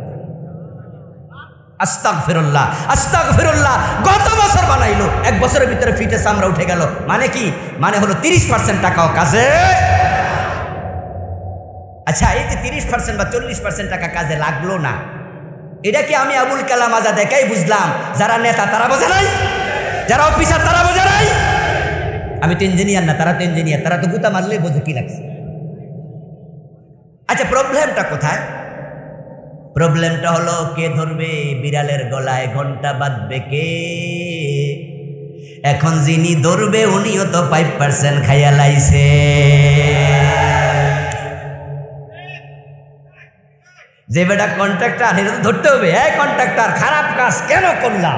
আস্তাগফিরুল্লাহ আস্তাগফিরুল্লাহ, গত বছর বানাইলো, 1 বছরের ভিতরে ফিটে চামড়া উঠে গেল। মানে কি? মানে হলো 30% টাকাও কাজে। আচ্ছা, এই যে 30% বা 40% টাকা কাজে লাগলো না, এটা কি আমি আবুল কালাম আজাদ একাই বুঝলাম? যারা নেতা তারা বোঝে নাই, যারা অফিসার তারা বোঝে নাই। আমি তো ইঞ্জিনিয়ার না, তারা তো ইঞ্জিনিয়ার, তারা তো গুতা মারলেই বোঝে কি লাগছে। আচ্ছা, প্রবলেমটা কোথায়? প্রবলেমটা হলো কে ধরবে বিড়ালের গলায় ঘন্টা বাঁধবে কে? এখন যিনি ধরবে উনিও তো 5% খাইয়া লাইছে। যে বেটা কন্ট্রাক্টর, এটা তো ধরতে হবে। এই কন্ট্রাক্টর, খারাপ কাজ কেন করলা?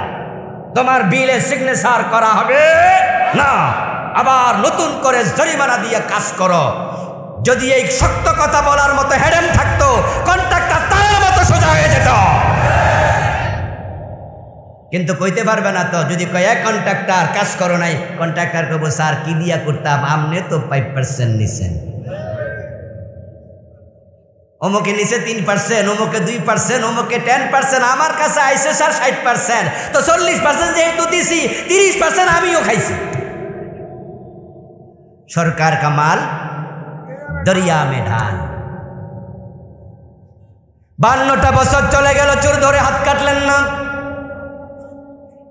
তোমার বিলে সিগনেচার করা হবে না, আবার নতুন করে জরিমানা দিয়ে কাজ করো। যদি এই শক্ত কথা বলার মতো হেডেম থাকতো, কন্ট্রাক্টর তার মতো সোজা হয়ে যেত। কিন্তু কইতে পারবে না তো। যদি কয় এক কন্ট্রাক্টর কাজ করো নাই, কন্ট্রাক্টর কব স্যার কি দিয়া করতাম, আমনে তো 5% নিছেন, অমুকে নিচে 3%, অমুকে 2%, অমুকে 10%, আমার কাছে আইসে স্যার 60%, তো 40% যেহেতু দিছি 30% আমিও খাইছি। সরকার কামাল দরিয়া মে ঢাল। 52টা বছর চলে গেল, চোর ধরে হাত কাটলেন না।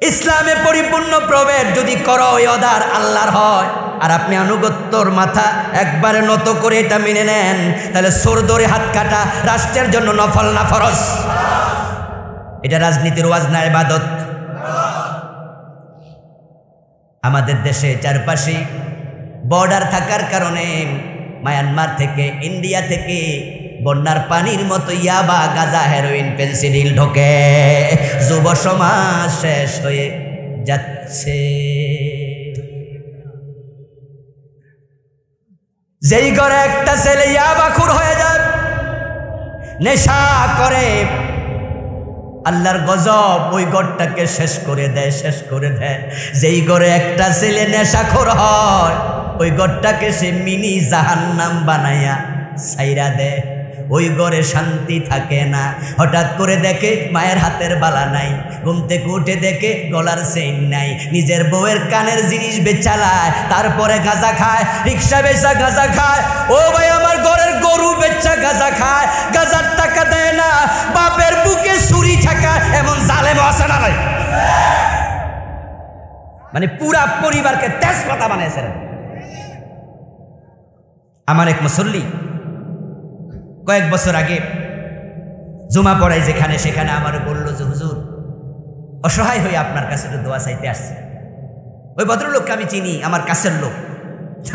ইসলামে পরিপূর্ণ প্রবেশ যদি করো ওদার আল্লাহর হয়, আর আপনি আনুগত্যর মাথা একবারে নত করে এটা মেনে নেন, তাহলে চোর ধরে হাত কাটা রাষ্ট্রের জন্য নফল না ফরজ? এটা রাজনীতির ওয়াজ না ইবাদত? আমাদের দেশে চারপাশে বর্ডার থাকার কারণে মায়ানমার থেকে, ইন্ডিয়া থেকে বন্যার পানির মতো ইয়াবা, গাঁজা, হেরোইন, পেন্সিডিল ঢোকে, যুব সমাজ শেষ হয়ে যাচ্ছে। যেই ঘরে একটা ছেলে ইয়াবাখুর হয়ে যায়, নেশা করে, আল্লাহর গজব ওই ঘরটাকে শেষ করে দেয়, শেষ করে দেয়। যেই ঘরে একটা ছেলে নেশাখোর হয়, ওই ঘরটাকে সে মিনি জাহান্নাম বানাইয়া ছাইরা দেয়। ওই ঘরে শান্তি থাকে না। হঠাৎ করে দেখে মায়ের হাতের বালা নাই, ঘুম থেকে উঠে দেখে গলার চেইন নাই, নিজের বউয়ের কানের জিনিস বেচালায়, তারপরে গাঁজা খায়, রিক্সা বেচা গাঁজা খায়। ও ভাই আমার ঘরের গরু বেচা গাঁজা খায়, গাঁজার টাকা দেয় না, বাপের বুকে ছুরি ঠেকায়। এমন জালেম আছে না নাই? মানে পুরা পরিবারকে তেজপাতা বানিয়েছে। আমার এক মুসল্লি কয়েক বছর আগে জুমা পড়াই যেখানে, সেখানে আমার বলল যে হুজুর অসহায় হয়ে আপনার কাছে একটু দোয়া চাইতে আসছে। ওই ভদ্রলোককে আমি চিনি, আমার কাছের লোক।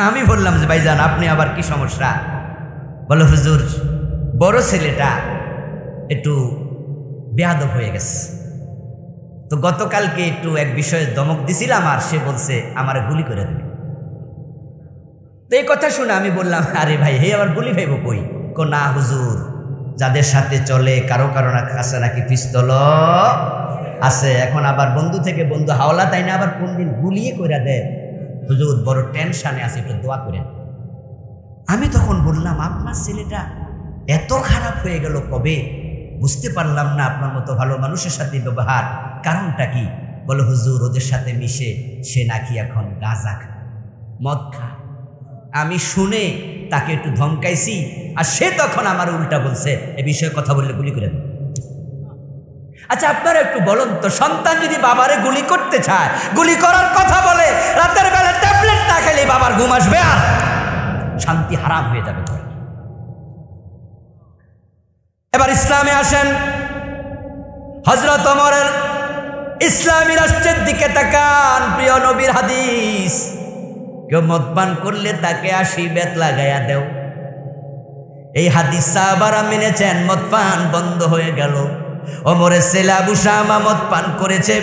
আমি বললাম যে ভাইজান আপনি আবার কি সমস্যা? বলো হুজুর বড় ছেলেটা একটু বেয়াদব হয়ে গেছে, তো গতকালকে একটু এক বিষয়ে ধমক দিছিলাম আর সে বলছে আমার গুলি করে দেবে। তো এই কথা শুনে আমি বললাম আরে ভাই হে আবার গুলি খাইব কই? না হুজুর যাদের সাথে চলে কারো কারো কাছে নাকি পিস্তল আছে, এখন আবার বন্ধু থেকে বন্ধু হাওলা তাই না আবার কোন দিন গুলিয়ে কইরা দেয়। হুজুর বড় টেনশনে আছে, একটু দোয়া করেন। আমি তখন বললাম আপনার ছেলেটা এত খারাপ হয়ে গেল কবে? বুঝতে পারলাম না আপনার মতো ভালো মানুষের সাথে ব্যবহার, কারণটা কি? বলে হুজুর ওদের সাথে মিশে সে নাকি এখন গাঁজা খায়, মদ খায়। আমি শুনে তাকে একটু ধমকাইছি, আর সে তখন আমার উল্টা বলছে এ বিষয়ে কথা বললে গুলি করে দেব। আচ্ছা আপনারা একটু বলুন তো, সন্তান যদি বাবারে গুলি করতে চায়, গুলি করার কথা বলে, রাতের বেলা ট্যাবলেট না খেলে বাবার ঘুম আসবে আর শান্তি হারাম হয়ে যাবে। এবার ইসলামে আসেন। হযরত ওমরের ইসলামী রাষ্ট্রের দিকে তাকান। প্রিয় নবীর হাদিস, কেউ মদ পান করলে তাকে 80 বেত লাগাইয়া দেও। এই হাদিস সাহাবারা মেনেছেন, মদ পান বন্ধ হয়ে গেল। ওমরের ছেলে আবু শামা মদ পান করেছে,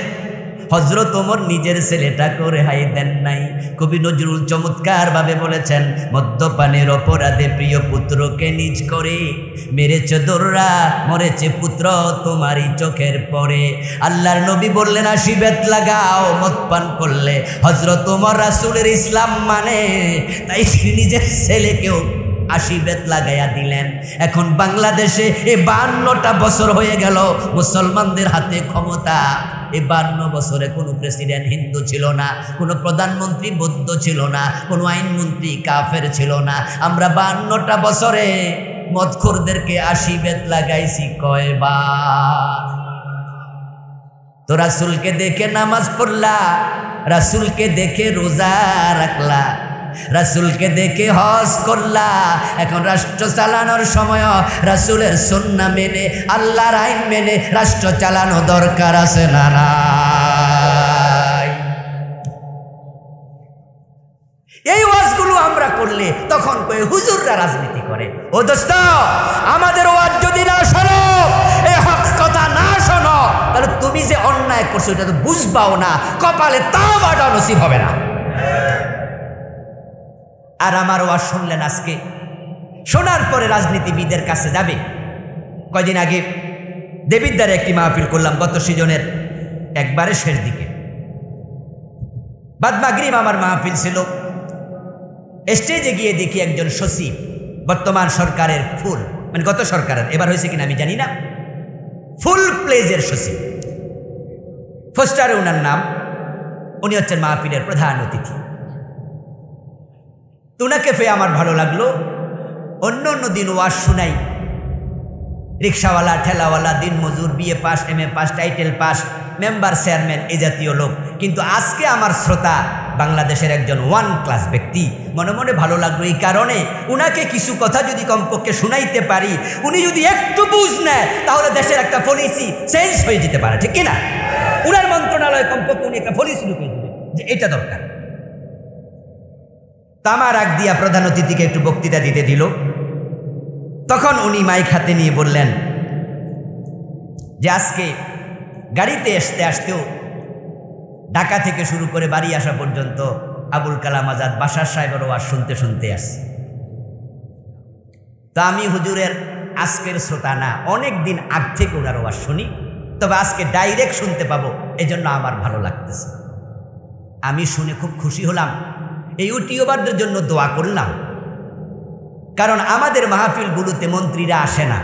হযরত ওমর নিজের ছেলেটাকে রেহাই দেন নাই। কবি নজরুল চমৎকার ভাবে বলেছেন, মদ্যপানের অপরাধে প্রিয় পুত্রকে নিজ করে মেরেছ দোররা, মরেছে পুত্র তোমারই চোখের পরে। আল্লাহর নবী বললেন 80 বেত লাগাও মদ পান করলে। হযরত ওমর রাসূলের ইসলাম মানে, তাই নিজের ছেলেকেও 80 বেত লাগাইয়া দিলেন। এখন বাংলাদেশে এই 52টা বছর হয়ে গেল মুসলমানদের হাতে ক্ষমতা। এই 52 বছরে কোনো প্রেসিডেন্ট হিন্দু ছিল না, কোনো প্রধানমন্ত্রী বৌদ্ধ ছিল না, কোনো আইনমন্ত্রী কাফের ছিল না। আমরা 52টা বছরে মদখোরদেরকে 80 বেত লাগাইছি কয়বার? তো রাসূলকে দেখে নামাজ পড়লা, রাসূলকে দেখে রোজা রাখলা, রাসূলকে দেখে হজ করলা। এখন রাষ্ট্র চালানোর সময় রাসূলের সুন্নাহ মেনে, আল্লাহর আইন মেনে রাষ্ট্র চালানো দরকার আছে না নাই? এই ওয়াজগুলো আমরা করলে তখন কই হুজুররা রাজনীতি করে। ও দোস্ত, আমাদের ওয়াজ যদি না শোনো, এই হক কথা না শোনো, তাহলে তুমি যে অন্যায় করছো এটা তো বুঝবাও না, কপালে তাওবাটা নসিব হবে না। আর আমার ওয়াজ শুনলেন আজকে, শোনার পরে রাজনীতিবিদের কাছে যাবে। কয়দিন আগে দেবিদ্বারে একটি মাহফিল করলাম, গত সিজনের একবারে শেষ দিকে। বাদ মাগরিব আমার মাহফিল ছিল। স্টেজে গিয়ে দেখি একজন সচিব, বর্তমান সরকারের ফুল, মানে গত সরকারের, এবার হয়েছে কিনা আমি জানি না, ফুল প্লেজের সচিব, পোস্টারে ওনার নাম। উনি হচ্ছেন মাহফিলের প্রধান অতিথি। তো ওনাকে পেয়ে আমার ভালো লাগলো। অন্য অন্য দিন ওয়াজ শুনাই, রিক্সাওয়ালা, ঠেলাওয়ালা, দিনমজুর, BA pass, MA pass, title pass, member, chairman, এই জাতীয় লোক। কিন্তু আজকে আমার শ্রোতা বাংলাদেশের একজন ওয়ান ক্লাস ব্যক্তি। মনে মনে ভালো লাগলো এই কারণে, উনাকে কিছু কথা যদি কমপক্ষে শুনাইতে পারি, উনি যদি একটু বুঝ নেয়, তাহলে দেশের একটা পলিসি চেঞ্জ হয়ে যেতে পারে, ঠিক কিনা? উনার মন্ত্রণালয় কমপক্ষে উনি একটা পলিসি ঢুকিয়ে দেবে যে এটা দরকার। আমার আগ দিয়া প্রধান অতিথিকে একটু বক্তৃতা দিতে দিল। তখন উনি মাইক হাতে নিয়ে বললেন যে আজকে গাড়িতে আসতে আসতেও ঢাকা থেকে শুরু করে বাড়ি আসা পর্যন্ত আবুল কালাম আজাদ বাশার সাহেবের ওয়াজ শুনতে শুনতে আসছি। তা আমি হুজুরের আজকের শ্রোতা না, অনেক দিন আগ থেকে ওনার ওয়াজ শুনি, তবে আজকে ডাইরেক্ট শুনতে পাবো, এজন্য আমার ভালো লাগতেছে। আমি শুনে খুব খুশি হলাম। এই ইউটিউবারদের জন্য দোয়া করলাম, কারণ আমাদের মাহফিলগুলোতে মন্ত্রীরা আসে না,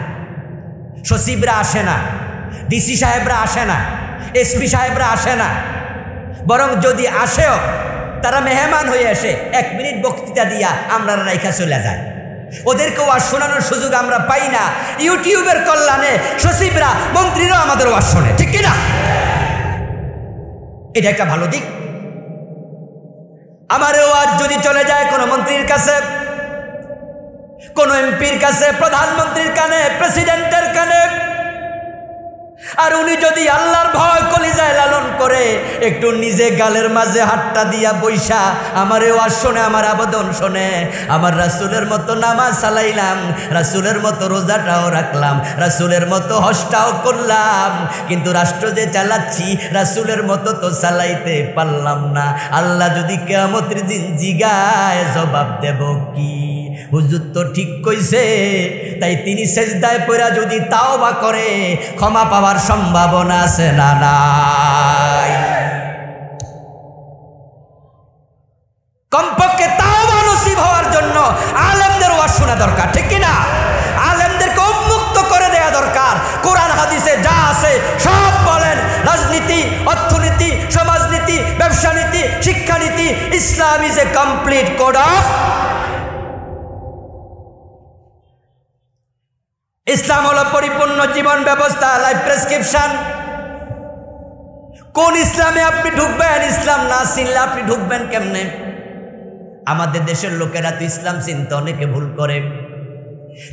সচিবরা আসে না, ডিসি সাহেবরা আসে না, এসপি সাহেবরা আসে না, বরং যদি আসেও তারা মেহমান হয়ে আসে, 1 মিনিট বক্তৃতা দিয়া আমরা রাইখা চলে যায়। ওদেরকে ওয়াজ শোনানোর সুযোগ আমরা পাই না। ইউটিউবের কল্যাণে সচিবরা মন্ত্রীরাও আমাদের ওয়াজ শোনে, ঠিক কিনা? এটা একটা ভালো দিক। আমার ওয়াজ যদি চলে যায় কোনো মন্ত্রীর কাছে, কোনো এমপির কাছে, প্রধানমন্ত্রীর কানে, প্রেসিডেন্টের কানে, আর উনি যদি আল্লাহর ভয় কলিজায় লালন করে একটু নিজে গালের মাঝে হাতটা দিয়া বৈশা আমার ওয়াজ শোনে, আমার আবেদন শোনে, আমার রাসূলের মতো নামাজ চালাইলাম, রাসূলের মতো রোজাটাও রাখলাম, রাসূলের মতো হজটাও করলাম, কিন্তু রাষ্ট্র যে চালাচ্ছি রাসূলের মতো তো চালাইতে পারলাম না। আল্লাহ যদি কিয়ামতের দিন জিগায় জবাব দেব কি? হুজুর তো ঠিক কইছে, তাই তিনি সেজদায় পড়া যদি তাওবা করে ক্ষমা পাওয়ার সম্ভাবনা আছে না নাই? কমপক্ষে তাওবা নসিব হওয়ার জন্য আলেমদের ওয়াজ শোনা দরকার, ঠিক কিনা? আলেমদেরকে উন্মুক্ত করে দেয়া দরকার। কোরআন হাদিসে যা আছে সব বলেন। রাজনীতি, অর্থনীতি, সমাজনীতি, ব্যবসা নীতি, শিক্ষানীতি, Islam is a complete code of. ইসলাম হলো পরিপূর্ণ জীবন ব্যবস্থা, লাইফ প্রেসক্রিপশন। কোন ইসলামে আপনি ঢুকবেন? ইসলাম না চিনলে আপনি ঢুকবেন কেমনে? আমাদের দেশের লোকেরা তো ইসলাম চিনতে অনেকে ভুল করে।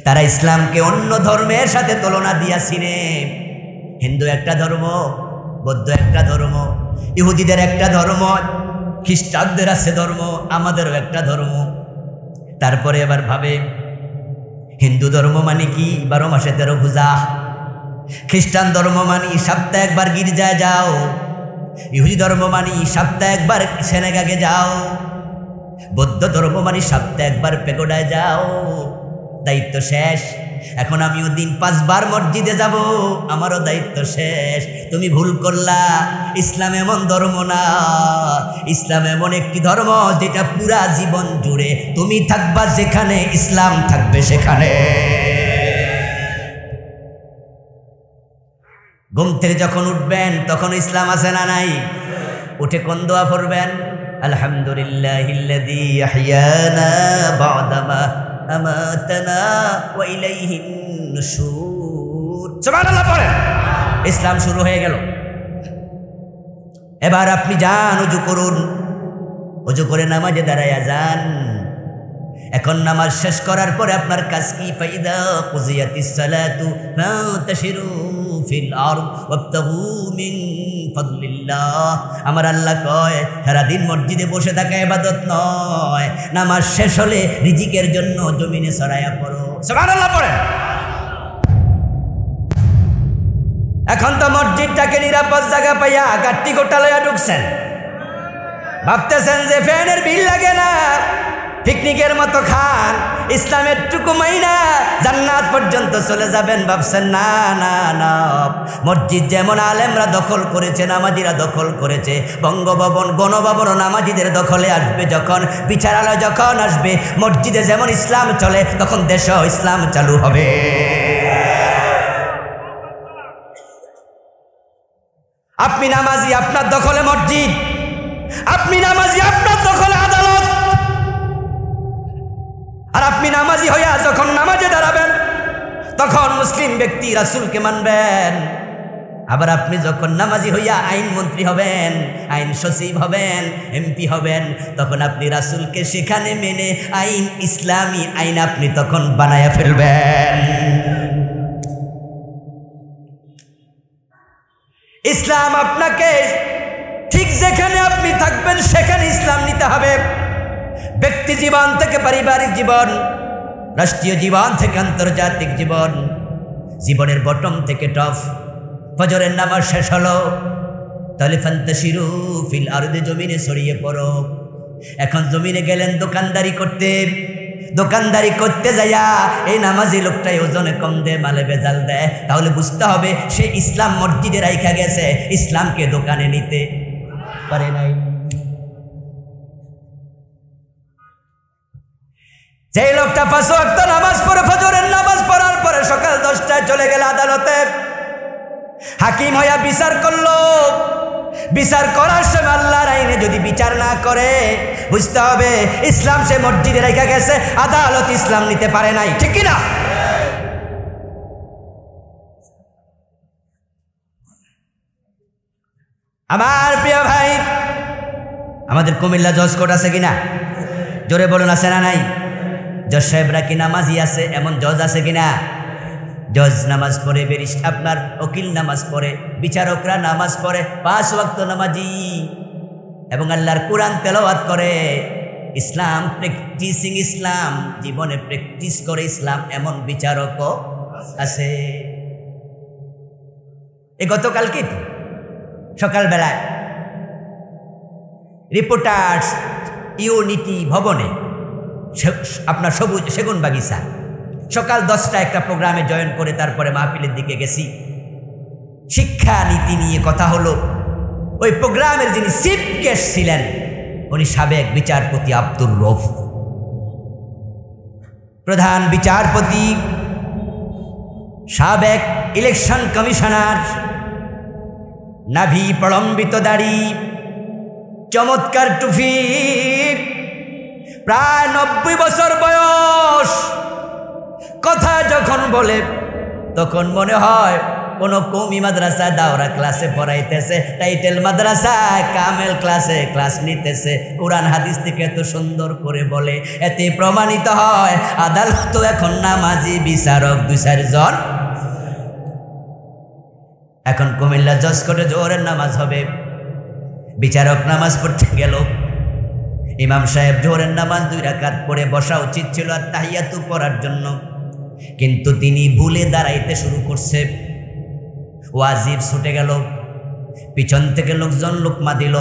তারা ইসলামকে অন্য ধর্মের সাথে তুলনা দিয়া চিনে। হিন্দু একটা ধর্ম, বৌদ্ধ একটা ধর্ম, ইহুদিদের একটা ধর্ম, খ্রিস্টানদের আছে ধর্ম, আমাদেরও একটা ধর্ম। তারপরে এবার ভাবে হিন্দু ধর্ম মানে কি 12 মাসে 13 পূজা, খ্রিস্টান ধর্ম মানি সপ্তাহে একবার গির্জায় যাও, ইহুদি ধর্ম মানি সপ্তাহে একবার সেনেগাগে যাও, বৌদ্ধ ধর্ম মানি সপ্তাহে একবার পেগোডায় যাও। দায়িত্ব শেষ। এখন আমিও দিন 5 বার মসজিদে যাব, আমারও দায়িত্ব শেষ। তুমি ভুল করলা। ইসলাম এমন ধর্ম না। ইসলাম এমন একটি ধর্ম যেটা পুরা জীবন জুড়ে তুমি থাকবা যেখানে, ইসলাম থাকবে সেখানে। ঘুম থেকে যখন উঠবেন তখন ইসলাম আছে না নাই? উঠে কোন দোয়া পড়বেন? আলহামদুলিল্লাহিল্লাযী আহইয়ানা বা'দা মা আমাতানা ওয়া ইলাইহিন নুশুর। সুবহানাল্লাহ পড়েন। ইসলাম শুরু হয়ে গেল। এবার আপনি যান, ওযু করুন, ওযু করে নামাজে দাঁড়ায়া যান। এখন নামাজ শেষ করার পরে আপনার কাজ কি? ফাইদা কুজিয়াতিস সালাতু ফান্তাশিরু ফিল আরদ ওয়াবতাগু মিন ফাদলিল্লাহ। আমার আল্লাহ কয় সারা দিন মসজিদে বসে থাকা ইবাদত নয়, নামাজ শেষ হলে রিজিকের জন্য জমিনে ছড়ায়া পড়ো। সুবহানাল্লাহ পড়েন। এখন তো মসজিদটাকে নিরাপদ জায়গা পাইয়া গাট্টি গোটা লইয়া ঢুকছেন, ভাবতেছেন যে ফ্যানের বিল লাগে না, পিকনিকের মতো খান, ইসলামের টুকু মাইনা জান্নাত পর্যন্ত চলে যাবেন। ভাবছেন না না না, মসজিদ যেমন আলেমরা দখল করেছে, নামাজিরা দখল করেছে, বঙ্গভবন, গণভবন নামাজিদের দখলে আসবে যখন, বিচারালয় যখন আসবে, মসজিদে যেমন ইসলাম চলে তখন দেশেও ইসলাম চালু হবে। আপনি নামাজি, আপনার দখলে মসজিদ, আপনি নামাজি, আপনার দখলে আদালত। আর আপনি নামাজি হইয়া যখন নামাজে দাঁড়াবেন তখন মুসলিম ব্যক্তি রাসূলকে মানবেন। আবার আপনি যখন নামাজি হইয়া আইন মন্ত্রী হবেন, আইন সচিব হবেন, এমপি হবেন, তখন আপনি রাসূলকে সেখানে মেনে আইন, ইসলামী আইন আপনি তখন বানায়া ফেলবেন। ইসলাম আপনাকে ঠিক যেখানে আপনি থাকবেন সেখানে ইসলাম নিতে হবে। ব্যক্তি জীবন থেকে পারিবারিক জীবন, রাষ্ট্রীয় জীবন থেকে আন্তর্জাতিক জীবন, জীবনের বটম থেকে টপ। ফজরের নামাজ শেষ হলো, তাহলে ফান্তাশিরু ফিল আরদি, জমিনে ছড়িয়ে পড়ো। এখন জমিনে গেলেন দোকানদারি করতে, দোকানদারি করতে যাইয়া এই নামাজি লোকটাই ওজনে কম দেয়, মালে ভেজাল দেয়, তাহলে বুঝতে হবে সে ইসলাম মসজিদে রাইখা গেছে, ইসলামকে দোকানে নিতে পারে নাই। যেই লোকটা 5 ওয়াক্ত নামাজ পড়ে, ফজরের নামাজ পড়ার পরে সকাল 10টায় চলে গেল আদালতে, হাকিম হইয়া বিচার করলো। বিচার করার সময় আল্লাহর আইনে যদি বিচার না করে, বুঝতে হবে ইসলাম সে মসজিদে রেখে গেছে, আদালত ইসলাম নিতে পারে নাই, ঠিক কিনা? আমার প্রিয় ভাই, আমাদের কুমিল্লা জজ কোর্ট আছে কিনা? জোরে বলুন, আছে না নাই? জজ সাহেবরা কি নামাজি আছে? এমন জজ আছে কিনা? জজ নামাজ পড়ে, আপনার উকিল নামাজ পড়ে, বিচারকরা নামাজ পড়ে, 5 ওয়াক্ত নামাজি এবং আল্লাহর কোরআন তেলাওয়াত করে। ইসলাম প্র্যাকটিসিং, ইসলাম জীবনে প্র্যাকটিস করে ইসলাম, এমন বিচারকও আছে। এই গতকালকে তো সকালবেলায় রিপোর্টার্স ইউনিটি ভবনে, আপনার সবুজ সেগুন বাগিচা, সকাল 10টায় একটা প্রোগ্রামে জয়েন করে তারপরে মাহফিলের দিকে গেছি। শিক্ষা নীতি নিয়ে কথা হলো। ওই প্রোগ্রামের যিনি চিফ গেস্ট ছিলেন, উনি সাবেক বিচারপতি আব্দুর রউফ, প্রধান বিচারপতি, সাবেক ইলেকশন কমিশনার, নাভি প্রলম্বিত দাড়ি, চমৎকার টুপি, প্রায় 90 বছর বয়স। কথা যখন বলে তখন মনে হয় কোন কওমি মাদ্রাসায় দাওরা ক্লাসে পড়াইতেছে, টাইটেল মাদ্রাসায় কামেল ক্লাসে ক্লাস নিতেছে। কোরআন হাদিস থেকে এত সুন্দর করে বলে, এতে প্রমাণিত হয় আদালত এখন নামাজি বিচারক 2-4 জন। এখন কুমিল্লা জজ কোর্টে জোহরের নামাজ হবে, বিচারক নামাজ পড়তে গেল। ইমাম সাহেব জোহরের নামাজ 2 রাকাত পড়ে বসা উচিত ছিল আর তাহিয়াতু পড়ার জন্য, কিন্তু তিনি ভুলে দাঁড়াইতে শুরু করছে। ওয়াজিব ছুটে গেল, পিছন থেকে লোকজন লোকমা দিল,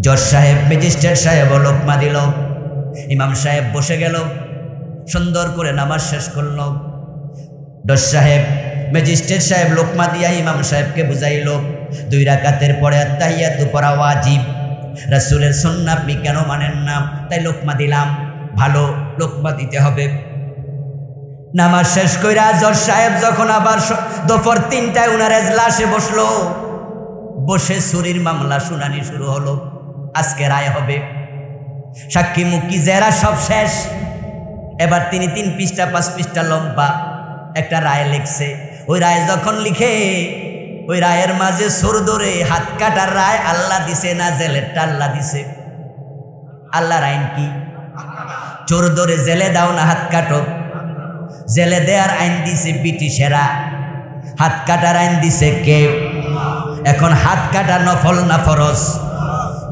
জজ সাহেব ম্যাজিস্ট্রেট সাহেবও লোকমা দিল। ইমাম সাহেব বসে গেল, সুন্দর করে নামাজ শেষ করল। জজ সাহেব ম্যাজিস্ট্রেট সাহেব লোকমা দিয়া ইমাম সাহেবকে বুঝাইল 2 রাকাতের পরে তাহিয়াতু পড়া ওয়াজিব, রাসূলের সুন্নাহ আপনি কেন মানেন না? তাই লোকমা দিলাম, ভালো লোকমা দিতে হবে। নামাজ শেষ কইরা জজ সাহেব যখন আবার দুপুর 3টায় উনার এজলাসে বসলো, বসে চুরির মামলা শুনানি শুরু হলো। আজকে রায় হবে, সাক্ষী মুক্তি জেরা সব শেষ। এবার তিনি 3 পৃষ্ঠা 5 পৃষ্ঠা লম্বা একটা রায় লিখছে। ওই রায় যখন লিখে, ওই রায়ের মাঝে সুর ধরে হাত কাটার রায় আল্লাহ দিছে না জেলেরটা আল্লাহ দিছে? আল্লাহর আইন কি? চোর ধরে জেলে দাও না হাত কাটো। জেলে দেওয়ার আইন দিছে ব্রিটিশেরা, হাত কাটার আইন দিছে কে? এখন হাত কাটা নফল না ফরজ?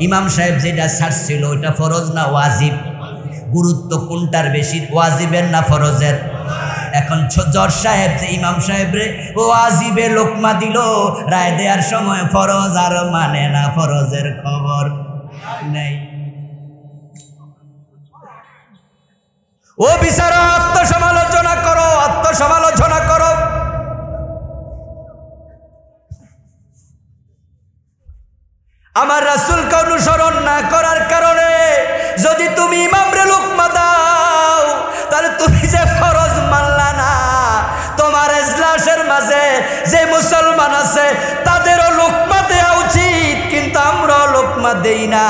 ইমাম সাহেব যেটা ছাড়ছিল ওইটা ফরজ না ওয়াজিব? গুরুত্ব কোনটার বেশি, ওয়াজিবের না ফরজের? এখন জজ সাহেব যে ইমাম সাহেব রে ওয়াজিবে লোকমা দিল, রায় দেওয়ার সময় ফরজ আর মানে না, ফরজের খবর নেই। ও বিচারক, আত্মসমালোচনা করো, আত্মসমালোচনা করো। আমার রাসূলকে অনুসরণ না করার কারণে যদি তুমি ইমামরে লোকমা দাও, তাহলে তুমি যে ফরজ মানলা না। তোমার এজলাসের মাঝে যে মুসলমান আছে তাদেরও লোকমা দেওয়া উচিত, কিন্তু আমরাও লোকমা দেই না।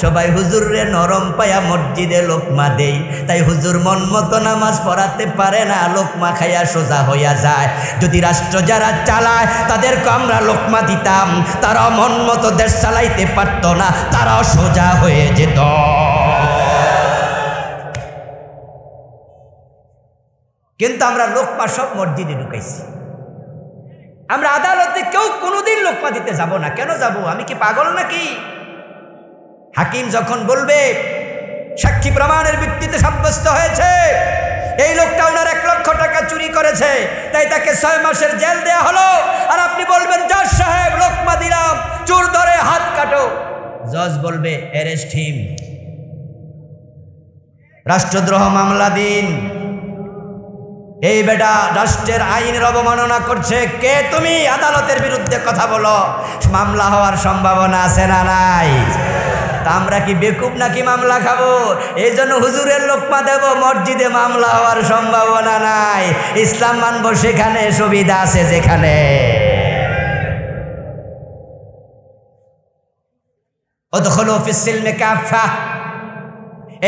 সবাই হুজুরে নরম পায়া মসজিদে লোকমা দেই, তাই হুজুর মন মতো নামাজ পড়াতে পারে না, লোকমা খাইয়া সোজা হইয়া যায়। যদি রাষ্ট্র যারা চালায় তাদেরকে আমরা লোকমা দিতাম, তারাও মন মতো দেশ চালাইতে পারত না, তারাও সোজা হয়ে যেত। কিন্তু আমরা লোকমা সব মসজিদে ঢুকাইছি। আমরা আদালতে কেউ কোনোদিন লোকমা দিতে যাব না। কেন যাব? আমি কি পাগল নাকি? হাকিম যখন বলবে সাক্ষী প্রমাণের ভিত্তিতে সাব্যস্ত হয়েছে এই লোকটা ওনার 1 লক্ষ টাকা চুরি করেছে, তাই তাকে 6 মাসের জেল দেয়া হলো, আর আপনি বলবেন জজ সাহেব লোকমা দিলাম, চোর ধরে হাত কাটো। জজ বলবে অ্যারেস্ট হিম, রাষ্ট্রদ্রোহ মামলা দিন। এই বেটা রাষ্ট্রের আইনের অবমাননা করছে, কে তুমি? আদালতের বিরুদ্ধে কথা বলো, মামলা হওয়ার সম্ভাবনা আছে না নাই? তা আমরা কি বেকুব নাকি মামলা খাবো? এই জন্য হুজুরের লোকমা দেব, মসজিদে মামলা হওয়ার সম্ভাবনা নাই। ইসলাম মানব সেখানে, সুবিধা আছে যেখানে। উদখুলু ফিস সিলমি কাফা,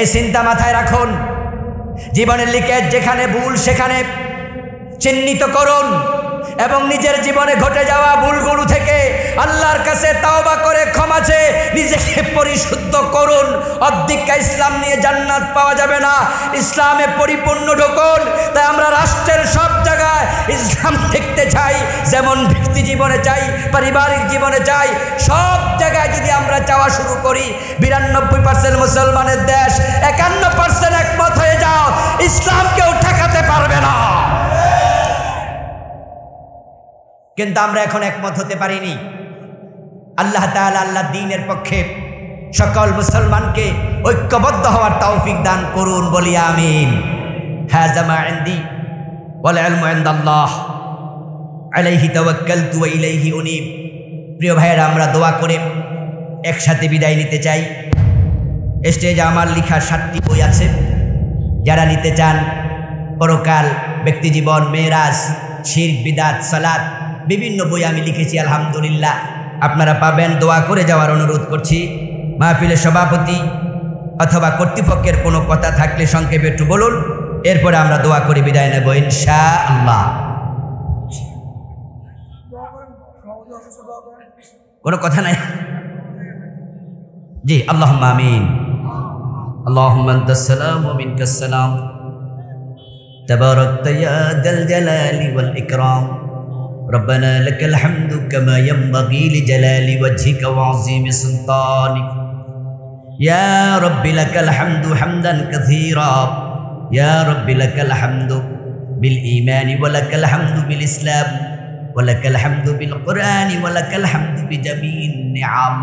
এই চিন্তা মাথায় রাখুন। জীবনের লিকেজ যেখানে ভুল সেখানে চিহ্নিত করুন এবং নিজের জীবনে ঘটে যাওয়া ভুলগুলো থেকে আল্লাহর কাছে তাওবা করে ক্ষমা চেয়ে নিজেকে পরিশুদ্ধ করুন। অর্ধেকা ইসলাম নিয়ে জান্নাত পাওয়া যাবে না, ইসলামে পরিপূর্ণ ঢুকুন। তাই আমরা রাষ্ট্রের সব জায়গায় ইসলাম দেখতে চাই, যেমন ব্যক্তি জীবনে চাই, পারিবারিক জীবনে চাই, সব জায়গায় যদি আমরা চাওয়া শুরু করি, 92% মুসলমানের দেশ, 51% একমত হয়ে যাও, ইসলাম কেউ ঠেকাতে পারবে না। কিন্তু আমরা এখন একমত হতে পারিনি। আল্লাহ তাআলা আল্লাহ দ্বীনের পক্ষে সকল মুসলমানকে ঐক্যবদ্ধ হওয়ার তৌফিক দান করুন, বলি আমিন। হাযা মা ইনদি ওয়াল ইলমু ইনদাল্লাহ আলাইহি তাওয়াক্কালতু ওয়া ইলাইহি উনীব। প্রিয় ভাইয়েরা, আমরা দোয়া করে একসাথে বিদায় নিতে চাই। স্টেজে আমার লেখা 7টি বই আছে, যারা নিতে চান, পরকাল, ব্যক্তিজীবন, মেরাজ, শিরক, বিদআত, সালাত, বিভিন্ন বই আমি লিখেছি আলহামদুলিল্লাহ। আপনারা পাবেন, দোয়া করে যাওয়ার অনুরোধ করছি। মাহফিলের সভাপতি অথবা কর্তৃপক্ষের কোনো কথা থাকলে সংক্ষেপে একটু বলুন, এরপরে আমরা দোয়া করে বিদায় নেব ইনশাআল্লাহ। কোনো কথা নাই? জি, আল্লাহুম্মা আমিন। আল্লাহুম্মা আনতাস সালাম ওয়া মিনকাস সালাম, তাবারাকতা ইয়া যাল জালালি ওয়াল ইকরাম। ربنا لك الحمد كما ينبغي لجلال وجهك وعظيم سلطانك. يا رب لك الحمد حمدا كثيرا، يا رب لك الحمد بالإيمان، ولك الحمد بالإسلام، ولك الحمد بالقرآن، ولك الحمد بجميع النعم.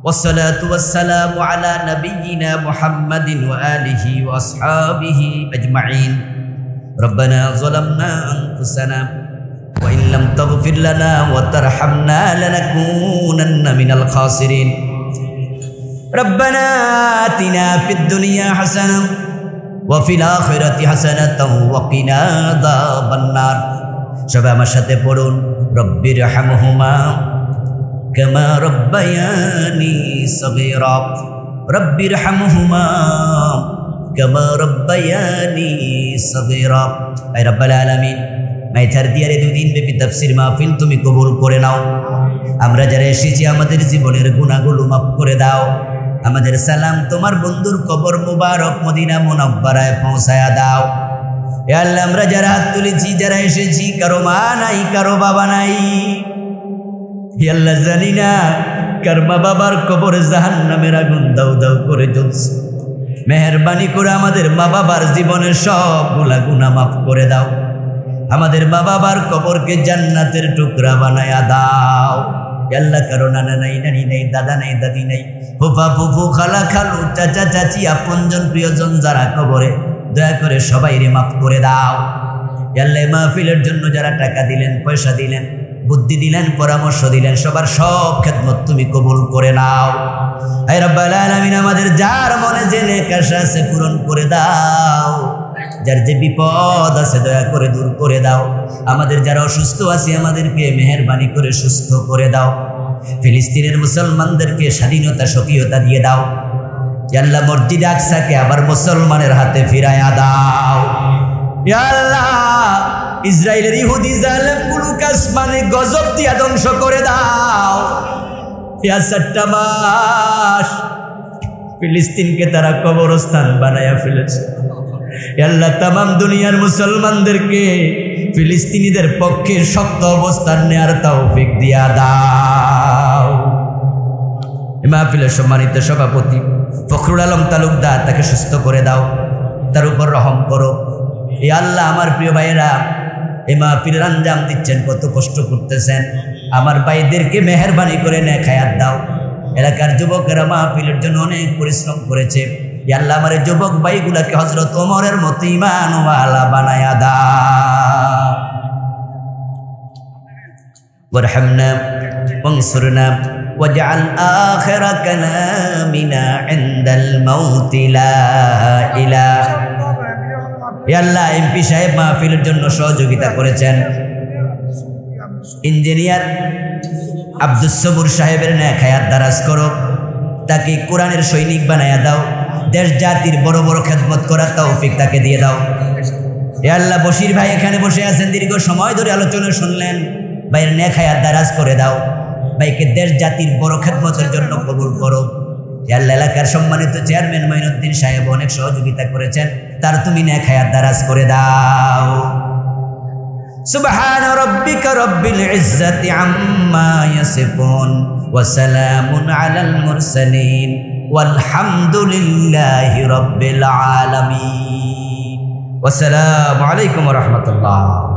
والصلاة والسلام على نبينا محمد وآله وأصحابه أجمعين. ربنا ظلمنا أنفسنا وإن لم تغفر لنا وترحمنا لنكونن من الخاسرين. ربنا آتنا في الدنيا حسنة وفي الآخرة حسنة وقنا عذاب النار. সবাই আমার সাথে পড়ুন, রব্বির হামহুমা কামা রব্বায়ানি সগীরা, রব্বির হামহুমা কামা রব্বায়ানি সগীরা। আয় রব্বুল আলামিন, মাইথার দিয়ারে 2 দিন ব্যাপী তাফসীর মাহফিল তুমি কবুল করে নাও। আমরা যারা এসেছি আমাদের জীবনের গুনাহগুলো মাফ করে দাও। আমাদের সালাম তোমার বন্ধুর কবর মুবারক মদিনা মুনাব্বারায় পৌঁছায়া দাও। ইয়া আল্লাহ, আমরা যারা হাত তুলেছি, যারা এসেছি, কারো মা নাই, কারো বাবা নাই। ইয়া আল্লাহ, জানি না কার মা বাবার কবরে জাহান্নামের আগুন দাউ দাউ করে জ্বলছে। মেহেরবানি করে আমাদের মা বাবার জীবনের সব গুনাহ মাফ করে দাও। আমাদের মা বাবার কবরকে জান্নাতের টুকরা বানায়া দাও। আল্লাহ, কারো নানা নাই, নানি নাই, দাদা নাই, দাদি নাই, ফুফা ফুফু, খালা খালু, চাচা চাচি, আপনজন প্রিয়জন যারা কবরে, দয়া করে সবাইরে মাফ করে দাও। আল্লাহ, মাহফিলের জন্য যারা টাকা দিলেন, পয়সা দিলেন, বুদ্ধি দিলেন, পরামর্শ দিলেন, সবার সব খেদমত তুমি কবুল করে নাও। হে রব্বুল আলামিন, আমাদের যার মনে যে নেক আশা আছে পূরণ করে দাও। যার যে বিপদ আছে দয়া করে দূর করে দাও। আমাদের যারা অসুস্থ আছে আমাদেরকে মেহেরবানি করে সুস্থ করে দাও। ফিলিস্তিনের মুসলমানদেরকে স্বাধীনতা স্বকীয়তা দিয়ে দাও। ইয়া আল্লাহ, মসজিদ আকসাকে আবার মুসলমানের হাতে ফিরায়া দাও। ইয়া আল্লাহ, ইসরায়েলের ইহুদি জালেমগুলোকে আসমানে গজব দিয়া ধ্বংস করে দাও। ইয়া 4টা মাস ফিলিস্তিনকে তারা কবরস্থান বানায়া ফেলেছে। আল্লাহ, তামাম দুনিয়ার মুসলমানদেরকে ফিলিস্তিনিদের পক্ষে শক্ত অবস্থান নেয়ার তৌফিক দিয়া দাও। মাহফিলের সম্মানিত সভাপতি ফখরুল আলম তালুকদার, তাকে সুস্থ করে দাও, তার উপর রহম করো। এ আল্লাহ, আমার প্রিয় ভাইয়েরা এই মাহফিলের আঞ্জাম দিচ্ছেন, কত কষ্ট করতেছেন, আমার ভাইদেরকে মেহেরবানি করে নেক হায়াত দাও। এলাকার যুবকেরা মাহফিলের জন্য অনেক পরিশ্রম করেছে। আল্লাহ, আমার যুবক ভাইগুলাকে হযরত ওমরের মতো ঈমানওয়ালা বানায়া দাও। ওয়ারহামনা ওয়ানসুরনা ওয়াজআল আখিরা কালামিনা ইনদাল মাউত লা ইলাহা। ইয়া আল্লাহ, এমপি সাহেব মাহফিলের জন্য সহযোগিতা করেছেন, ইঞ্জিনিয়ার আব্দুস সবুর সাহেবের নেক হায়াত দারাজ করো, তাকে কোরআনের সৈনিক বানায়া দাও, দেশ জাতির বড় বড় খেদমত করার তৌফিক তাকে দিয়ে দাও। হে আল্লাহ, বশির ভাই এখানে বসে আছেন, দীর্ঘ সময় ধরে আলোচনা শুনলেন, ভাইয়ের নেক হায়াত দারাজ করে দাও, ভাইকে দেশ জাতির বড় খেদমতের জন্য কবুল করো। হে আল্লাহ, এলাকার সম্মানিত চেয়ারম্যান মঈনুদ্দিন সাহেব অনেক সহযোগিতা করেছেন, তার তুমি নেক হায়াত দারাজ করে দাও। সুবহান রাব্বিকা রাব্বিল ইজ্জাতি আম্মা ইয়াসিফুন ওয়া সালামুন আলাল মুরসালিন ওয়ালহামদুলিল্লাহি রাব্বিল আলামিন। ওয়া আসসালামু আলাইকুম ওয়া রাহমাতুল্লাহ।